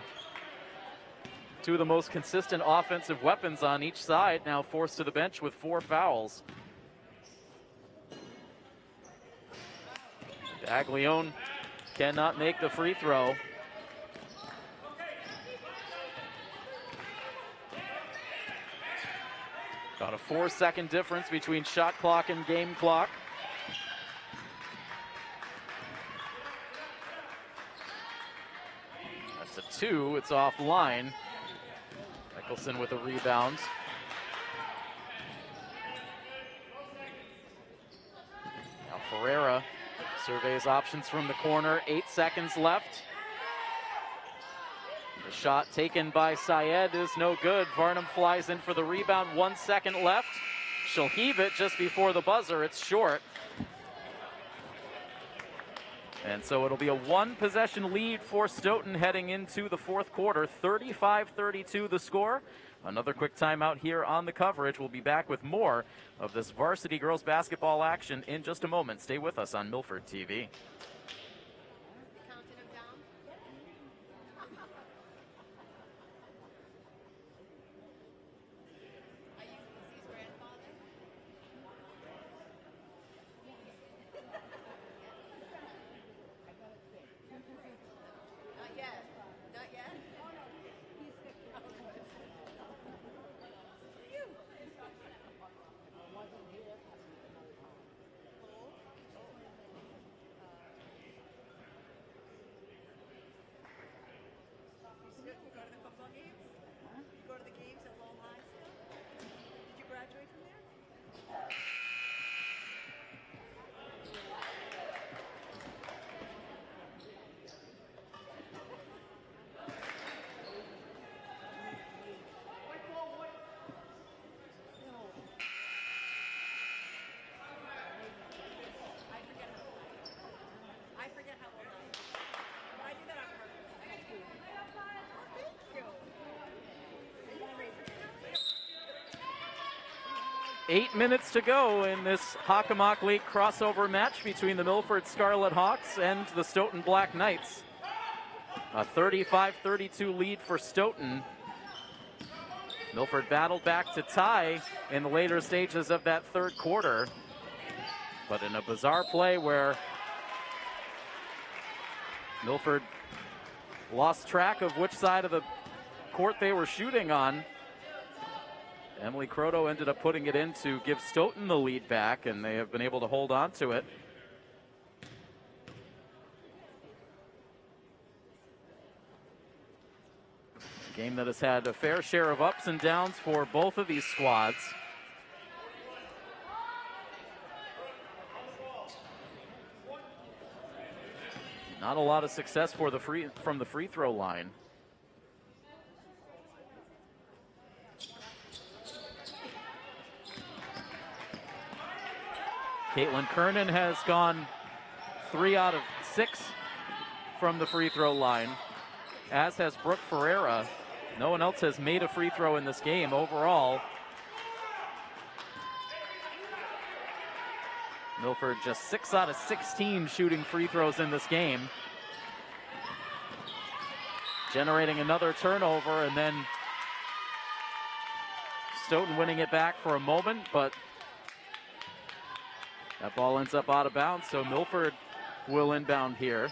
Two of the most consistent offensive weapons on each side now forced to the bench with 4 fouls. Baglione cannot make the free throw. Got a 4-second difference between shot clock and game clock. That's a 2, it's offline. Mickelson with a rebound. Now Ferreira surveys options from the corner, 8 seconds left. The shot taken by Syed is no good. Varnum flies in for the rebound, 1 second left. She'll heave it just before the buzzer, it's short. And so it'll be a 1-possession lead for Stoughton heading into the 4th quarter. 35-32 the score. Another quick timeout here on the coverage. We'll be back with more of this varsity girls basketball action in just a moment. Stay with us on Milford TV. Eight minutes to go in this Hockomock League crossover match between the Milford Scarlet Hawks and the Stoughton Black Knights. A 35-32 lead for Stoughton. Milford battled back to tie in the later stages of that 3rd quarter. But in a bizarre play where Milford lost track of which side of the court they were shooting on, Emily Croto ended up putting it in to give Stoughton the lead back, and they have been able to hold on to it. A game that has had a fair share of ups and downs for both of these squads. Not a lot of success for from the free throw line. Caitlin Kernan has gone 3 out of 6 from the free throw line, as has Brooke Ferreira. No one else has made a free throw in this game overall. Milford just 6 out of 16 shooting free throws in this game. Generating another turnover, and then Stoughton winning it back for a moment, but that ball ends up out of bounds, so Milford will inbound here.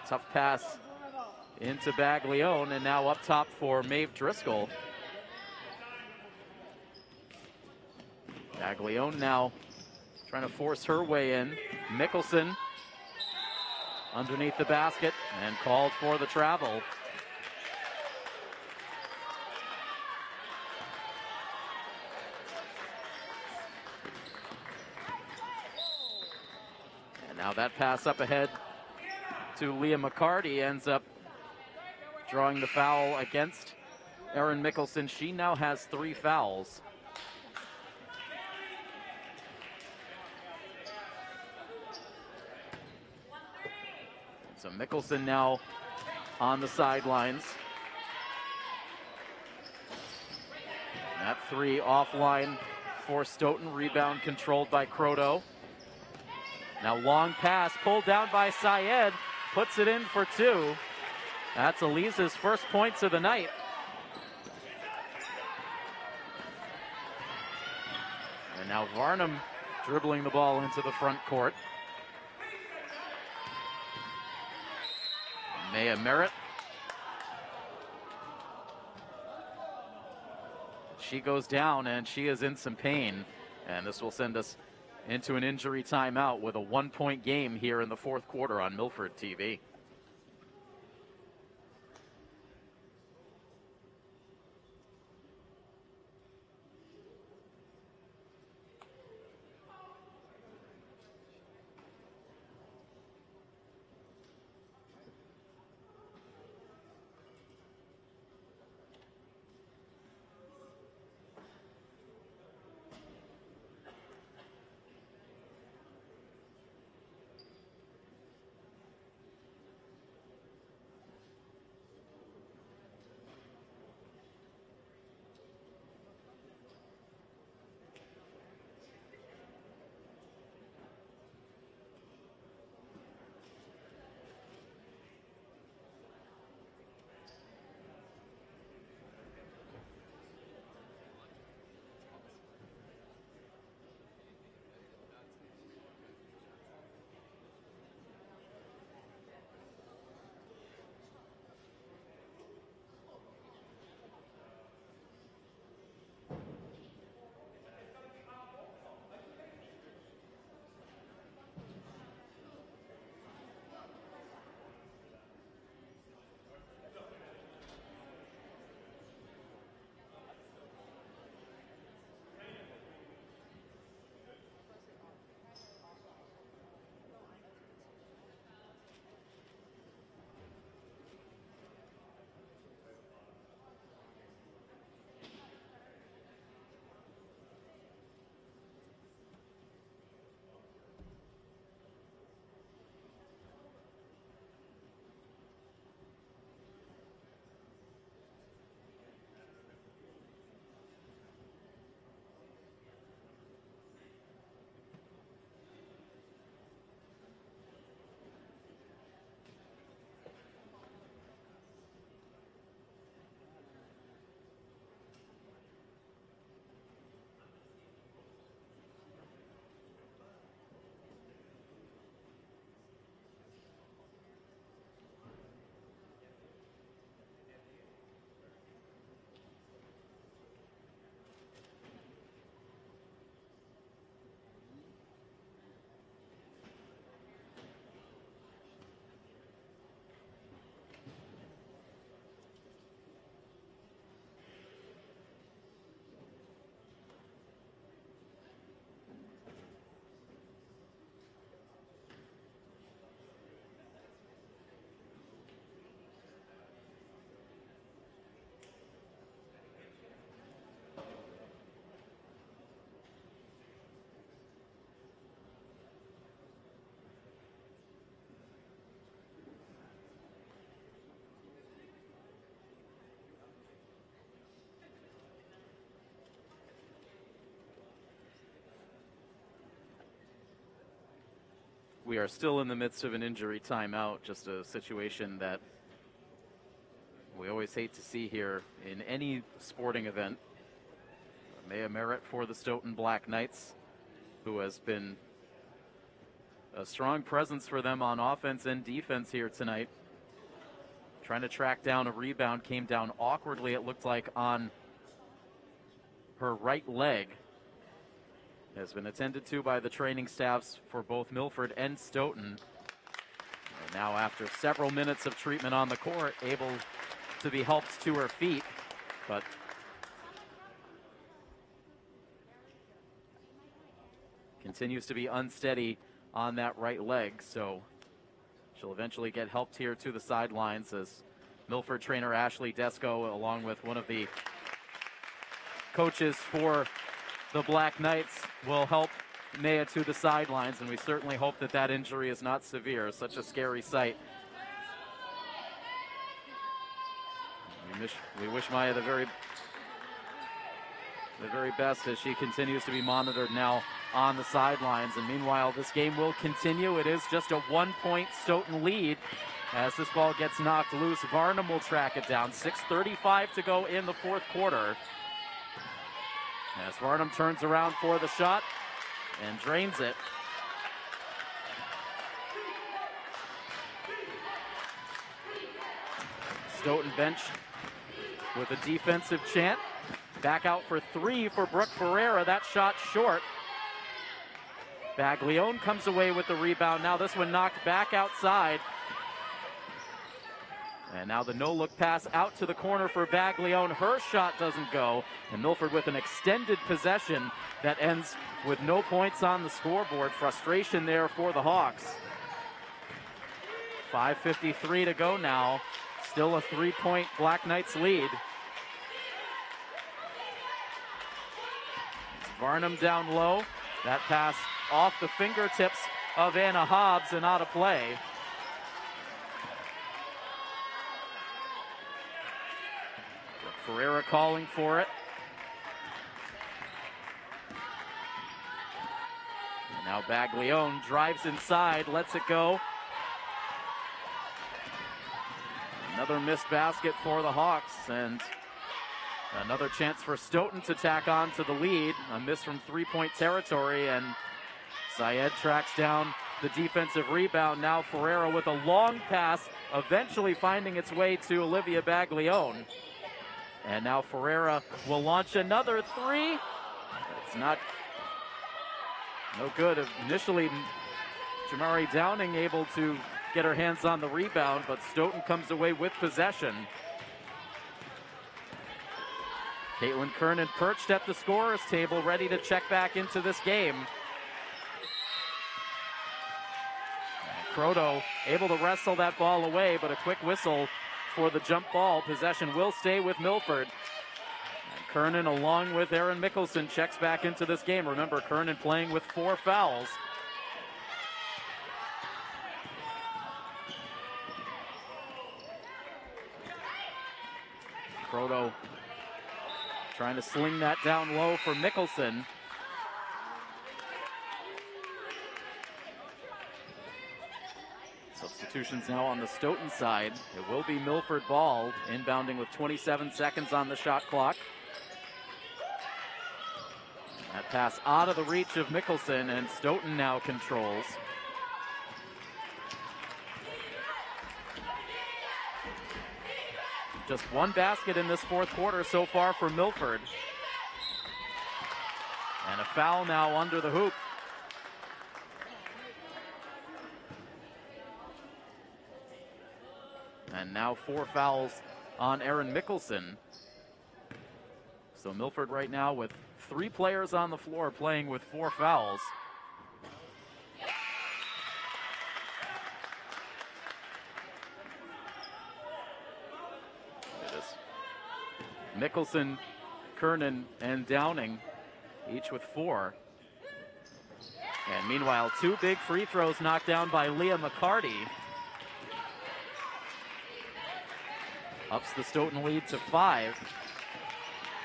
Tough pass into Baglione, and now up top for Maeve Driscoll. Baglione now trying to force her way in. Mickelson underneath the basket and called for the travel. And now that pass up ahead to Leah McCarty ends up drawing the foul against Erin Mickelson. She now has 3 fouls. So Mickelson now on the sidelines. That 3 offline for Stoughton, rebound controlled by Croto. Now long pass pulled down by Syed, puts it in for 2. That's Elise's first points of the night. And now Varnum dribbling the ball into the front court. Maya Merritt. She goes down and she is in some pain. And this will send us into an injury timeout with a 1-point game here in the fourth quarter on Milford TV. We are still in the midst of an injury timeout, just a situation that we always hate to see here in any sporting event. Maya Merritt for the Stoughton Black Knights, who has been a strong presence for them on offense and defense here tonight. Trying to track down a rebound, came down awkwardly, it looked like, on her right leg. Has been attended to by the training staffs for both Milford and Stoughton. And now, after several minutes of treatment on the court, able to be helped to her feet, but continues to be unsteady on that right leg, so she'll eventually get helped here to the sidelines as Milford trainer Ashley Desco, along with one of the coaches for the Black Knights, will help Maya to the sidelines, and we certainly hope that that injury is not severe. Such a scary sight. We wish Maya the very best as she continues to be monitored now on the sidelines. And meanwhile, this game will continue. It is just a 1-point Stoughton lead As this ball gets knocked loose, Varnum will track it down. 6:35 to go in the fourth quarter. As Varnum turns around for the shot and drains it. Stoughton bench with a defensive chant. Back out for three for Brooke Ferreira. That shot short. Baglione comes away with the rebound. Now this one knocked back outside. And now the no-look pass out to the corner for Baglione. Her shot doesn't go. And Milford with an extended possession that ends with no points on the scoreboard. Frustration there for the Hawks. 5:53 to go now. Still a 3-point Black Knights lead. It's Varnum down low. That pass off the fingertips of Anna Hobbs and out of play. Ferreira calling for it. And now Baglione drives inside, lets it go. Another missed basket for the Hawks, and another chance for Stoughton to tack on to the lead. A miss from three-point territory, and Syed tracks down the defensive rebound. Now Ferreira with a long pass, eventually finding its way to Olivia Baglione. And now Ferreira will launch another three. It's no good. Initially, Jamari Downing able to get her hands on the rebound, but Stoughton comes away with possession. Caitlin Kernan perched at the scorer's table, ready to check back into this game. Croto able to wrestle that ball away, but a quick whistle for the jump ball. Possession will stay with Milford. And Kernan, along with Erin Mickelson, checks back into this game. Remember, Kernan playing with 4 fouls. Croto trying to sling that down low for Mickelson. Substitutions now on the Stoughton side. It will be Milford ball, inbounding with 27 seconds on the shot clock. That pass out of the reach of Mickelson, and Stoughton now controls. Just one basket in this fourth quarter so far for Milford. And a foul now under the hoop. And now 4 fouls on Erin Mickelson. So Milford right now with 3 players on the floor playing with 4 fouls. Mickelson, Kernan, and Downing, each with 4. And meanwhile, 2 big free throws knocked down by Leah McCarty. Ups the Stoughton lead to 5.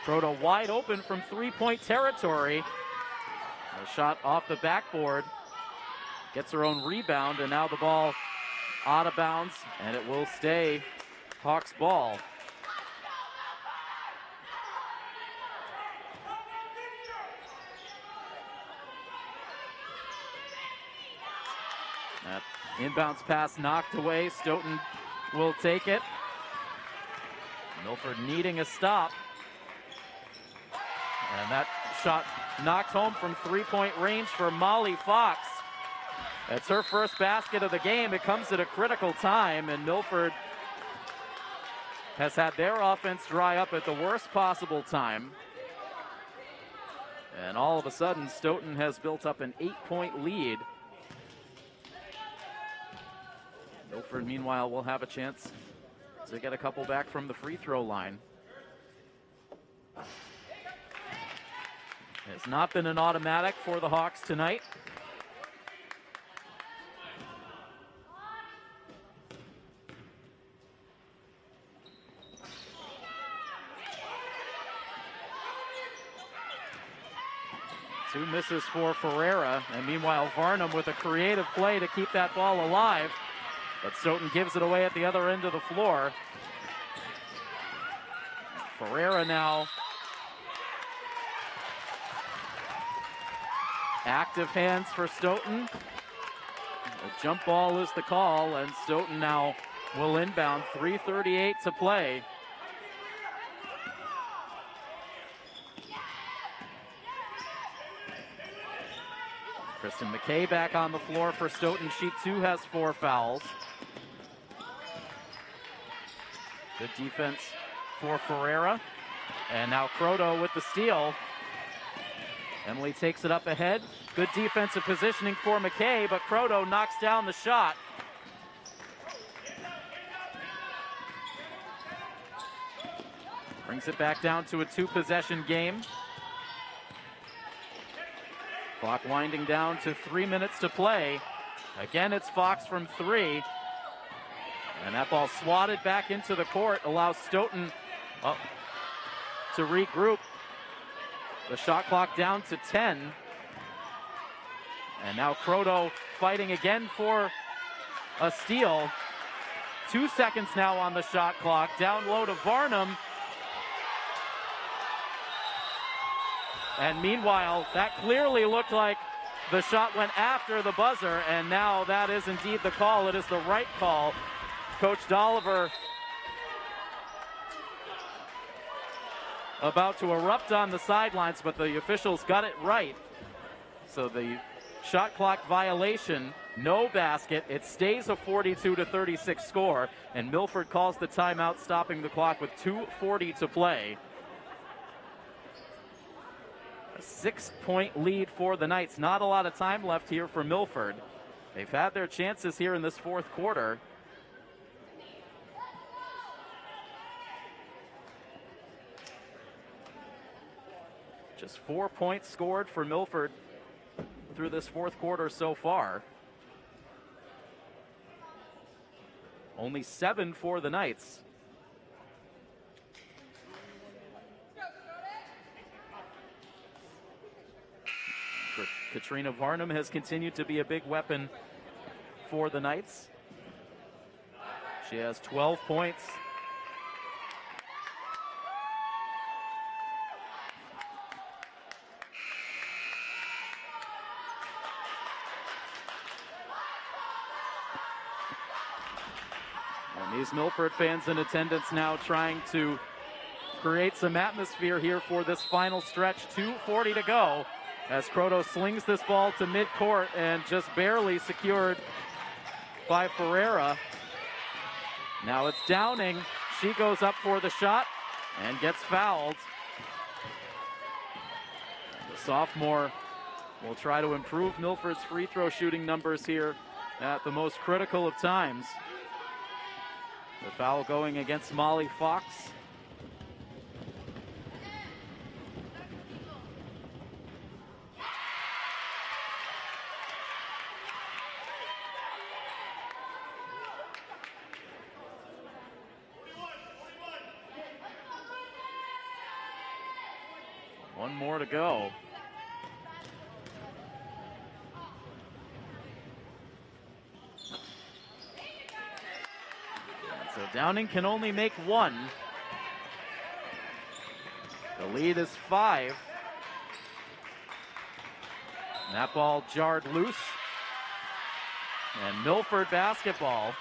Croto wide open from 3-point territory. A shot off the backboard. Gets her own rebound, and now the ball out of bounds, and it will stay Hawks ball. That inbounds pass knocked away. Stoughton will take it. Milford needing a stop. And that shot knocked home from 3-point range for Molly Fox. That's her first basket of the game. It comes at a critical time, and Milford has had their offense dry up at the worst possible time. And all of a sudden, Stoughton has built up an 8-point lead. Milford, meanwhile, will have a chance to get a couple back from the free throw line. It's not been an automatic for the Hawks tonight. Two misses for Ferreira, and meanwhile Varnum with a creative play to keep that ball alive. But Stoughton gives it away at the other end of the floor. Ferreira now. Active hands for Stoughton. The jump ball is the call, and Stoughton now will inbound. 3:38 to play. Kristen McKay back on the floor for Stoughton. She too has 4 fouls. Good defense for Ferreira. And now Croto with the steal. Emily takes it up ahead. Good defensive positioning for McKay, but Croto knocks down the shot. Brings it back down to a 2-possession game. Clock winding down to 3 minutes to play. Again, it's Fox from 3. And that ball swatted back into the court, allows Stoughton to regroup. The shot clock down to 10. And now Croto fighting again for a steal. 2 seconds now on the shot clock. Down low to Varnum. And meanwhile, that clearly looked like the shot went after the buzzer, and now that is indeed the call. It is the right call. Coach Dolliver about to erupt on the sidelines, but the officials got it right. So the shot clock violation, no basket. It stays a 42-36 score, and Milford calls the timeout, stopping the clock with 2:40 to play. A 6-point lead for the Knights. Not a lot of time left here for Milford. They've had their chances here in this fourth quarter. Just 4 points scored for Milford through this fourth quarter so far. Only 7 for the Knights. Katrina Varnum has continued to be a big weapon for the Knights. She has 12 points. And these Milford fans in attendance now trying to create some atmosphere here for this final stretch. 2:40 to go. As Croto slings this ball to midcourt and just barely secured by Ferreira. Now it's Downing. She goes up for the shot and gets fouled. The sophomore will try to improve Milford's free throw shooting numbers here at the most critical of times. The foul going against Molly Fox. One more to go. So Downing can only make 1. The lead is 5. And that ball jarred loose. And Milford basketball.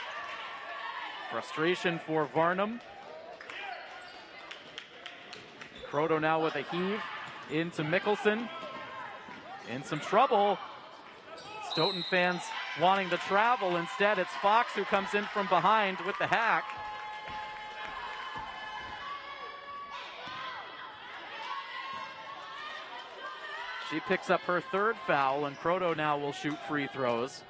Frustration for Varnum. Croto now with a heave into Mickelson. In some trouble. Stoughton fans wanting to travel. Instead, it's Fox who comes in from behind with the hack. She picks up her 3rd foul, and Croto now will shoot free throws.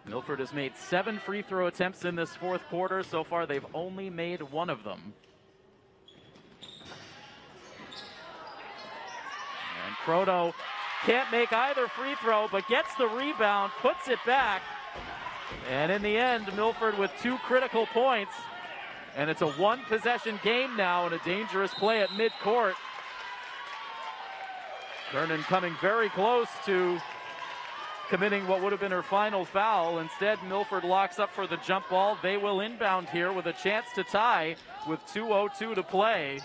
Milford has made 7 free throw attempts in this fourth quarter. So far, they've only made 1 of them. Croto can't make either free throw, but gets the rebound, puts it back. And in the end, Milford with 2 critical points. And it's a 1-possession game now, and a dangerous play at midcourt. Kernan coming very close to committing what would have been her final foul. Instead, Milford locks up for the jump ball. They will inbound here with a chance to tie with 2:02 to play.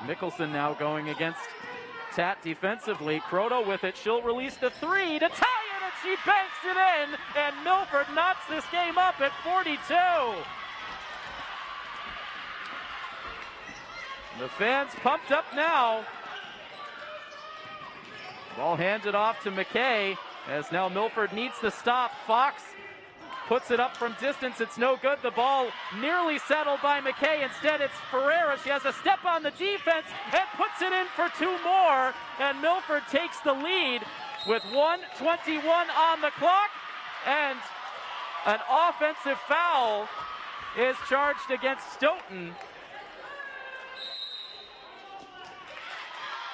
Mickelson now going against Tat defensively. Croto with it. She'll release the 3 to tie it, and she banks it in, and Milford knocks this game up at 42. The fans pumped up now. Ball handed off to McKay, as now Milford needs to stop. Fox puts it up from distance. It's no good. The ball nearly settled by McKay. Instead, it's Ferreira. She has a step on the defense and puts it in for 2 more. And Milford takes the lead with 1:21 on the clock. And an offensive foul is charged against Stoughton.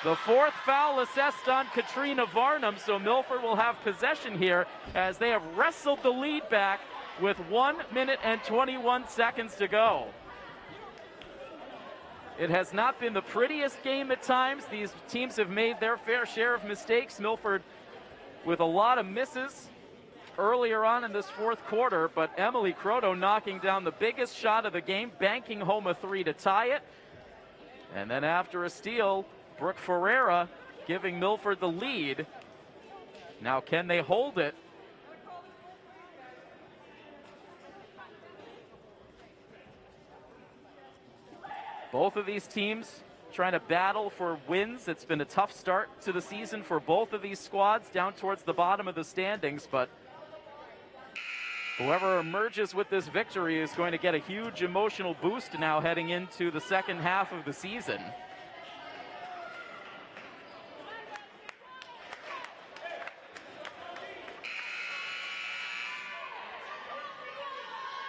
The 4th foul assessed on Katrina Varnum, so Milford will have possession here as they have wrestled the lead back with 1 minute and 21 seconds to go. It has not been the prettiest game at times. These teams have made their fair share of mistakes. Milford with a lot of misses earlier on in this 4th quarter, but Emily Croto knocking down the biggest shot of the game, banking home a 3 to tie it. And then after a steal, Brooke Ferreira giving Milford the lead. Now can they hold it? Both of these teams trying to battle for wins. It's been a tough start to the season for both of these squads down towards the bottom of the standings, but whoever emerges with this victory is going to get a huge emotional boost now heading into the second half of the season.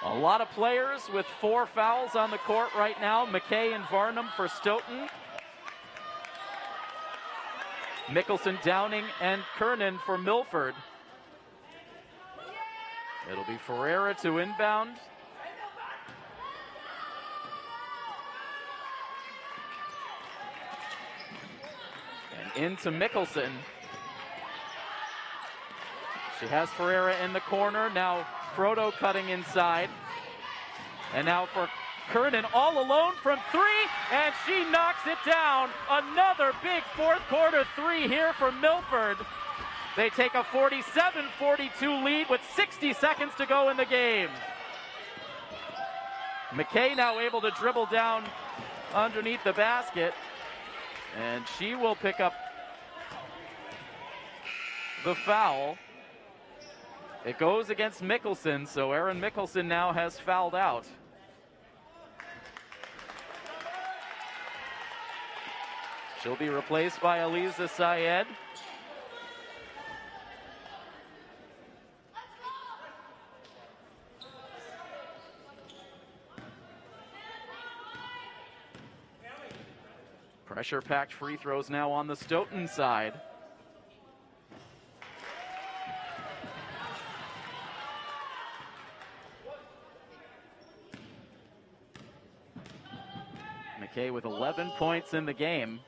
A lot of players with 4 fouls on the court right now. McKay and Varnum for Stoughton. Mickelson, Downing, and Kernan for Milford. It'll be Ferreira to inbound. And into Mickelson. She has Ferreira in the corner. Now Croto cutting inside. And now for Kernan all alone from 3, and she knocks it down. Another big 4th quarter 3 here for Milford. They take a 47-42 lead with 60 seconds to go in the game. McKay now able to dribble down underneath the basket, and she will pick up the foul. It goes against Mickelson, so Erin Mickelson now has fouled out. She'll be replaced by Aliza Syed. Pressure-packed free throws now on the Stoughton side. McKay with 11 points in the game.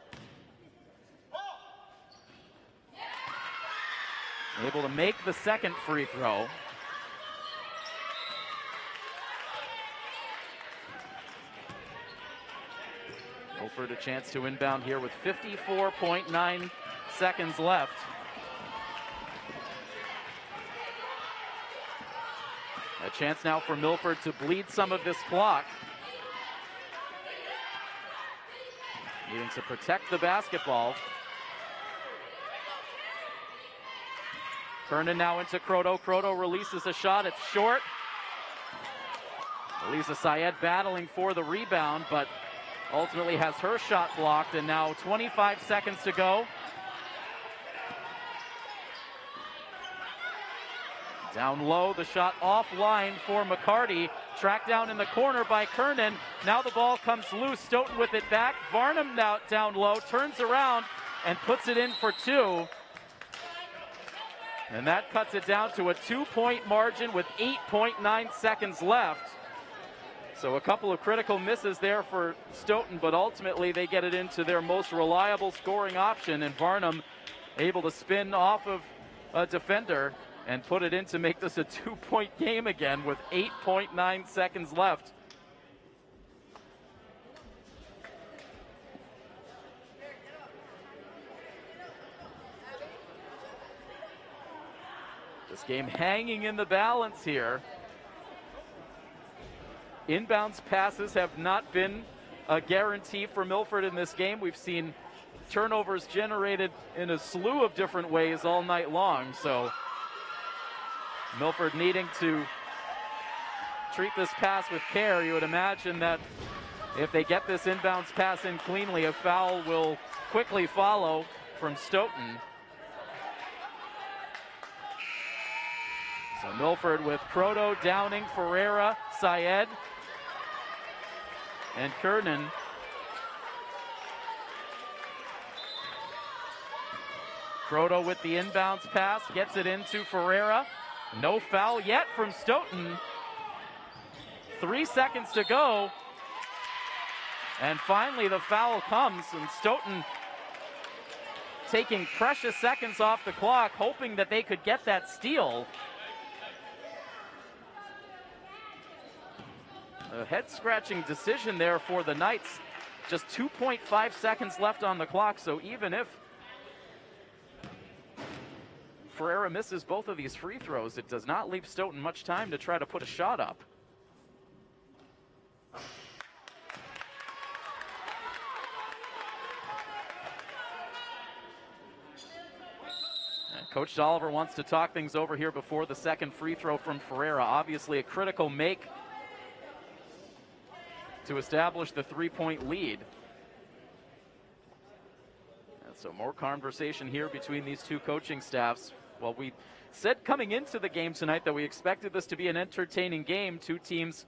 Able to make the second free throw. Milford a chance to inbound here with 54.9 seconds left. A chance now for Milford to bleed some of this clock. Needing to protect the basketball. Kernan now into Croto. Croto releases a shot. It's short. Aliza Syed battling for the rebound, but ultimately has her shot blocked, and now 25 seconds to go. Down low, the shot offline for McCarty. Tracked down in the corner by Kernan. Now the ball comes loose. Stoughton with it back. Varnum now down low, turns around and puts it in for two. And that cuts it down to a 2-point margin with 8.9 seconds left. So a couple of critical misses there for Stoughton, but ultimately they get it into their most reliable scoring option, and Varnum able to spin off of a defender and put it in to make this a 2-point game again with 8.9 seconds left. This game hanging in the balance here. Inbounds passes have not been a guarantee for Milford in this game. We've seen turnovers generated in a slew of different ways all night long. So Milford needing to treat this pass with care. You would imagine that if they get this inbounds pass in cleanly, a foul will quickly follow from Stoughton. So Milford with Croto, Downing, Ferreira, Syed, and Kernan. Croto with the inbounds pass, gets it into Ferreira. No foul yet from Stoughton. 3 seconds to go. And finally the foul comes, and Stoughton taking precious seconds off the clock, hoping that they could get that steal. A head-scratching decision there for the Knights. Just 2.5 seconds left on the clock, so even if Ferreira misses both of these free throws, it does not leave Stoughton much time to try to put a shot up. And Coach Oliver wants to talk things over here before the second free throw from Ferreira. Obviously a critical make to establish the 3-point lead. And so more conversation here between these two coaching staffs. Well, we said coming into the game tonight that we expected this to be an entertaining game. Two teams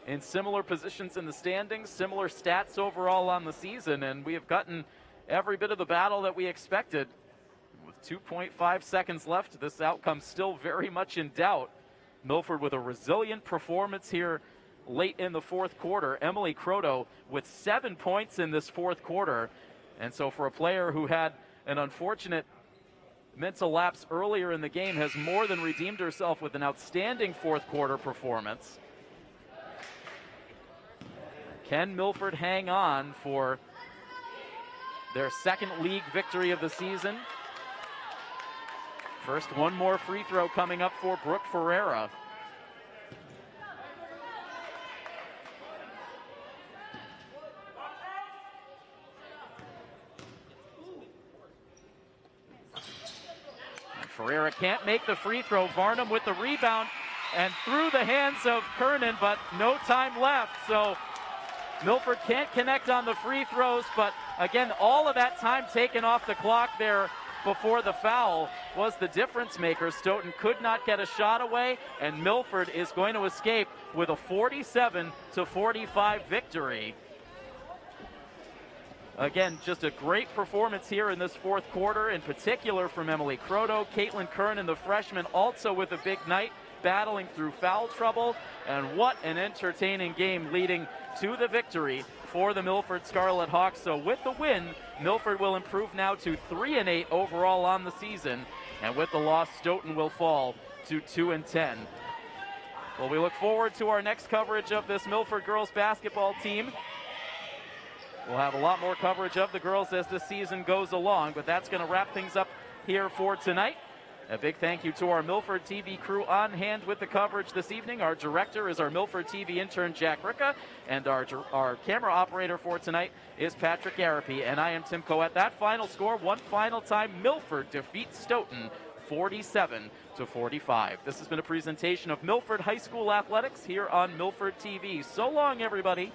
in similar positions in the standings, similar stats overall on the season, and we have gotten every bit of the battle that we expected. With 2.5 seconds left, this outcome still very much in doubt. Milford with a resilient performance here late in the fourth quarter. Emily Croto with 7 points in this fourth quarter. And so for a player who had an unfortunate mental lapse earlier in the game, has more than redeemed herself with an outstanding fourth quarter performance. Can Milford hang on for their second league victory of the season? First, one more free throw coming up for Brooke Ferreira. Ferreira can't make the free throw. Varnum with the rebound and through the hands of Kernan, but no time left. So Milford can't connect on the free throws, but again, all of that time taken off the clock there before the foul was the difference maker. Stoughton could not get a shot away, and Milford is going to escape with a 47-45 victory. Again, just a great performance here in this fourth quarter, in particular from Emily Croto. Caitlin Kernan, the freshman, also with a big night, battling through foul trouble. And what an entertaining game leading to the victory for the Milford Scarlet Hawks. So with the win, Milford will improve now to 3-8 overall on the season. And with the loss, Stoughton will fall to 2-10. Well, we look forward to our next coverage of this Milford girls basketball team. We'll have a lot more coverage of the girls as the season goes along, but that's going to wrap things up here for tonight. A big thank you to our Milford TV crew on hand with the coverage this evening. Our director is our Milford TV intern, Jack Ricca, and our camera operator for tonight is Patrick Garapi, and I am Tim Coet. That final score, one final time, Milford defeats Stoughton 47-45. This has been a presentation of Milford High School Athletics here on Milford TV. So long, everybody.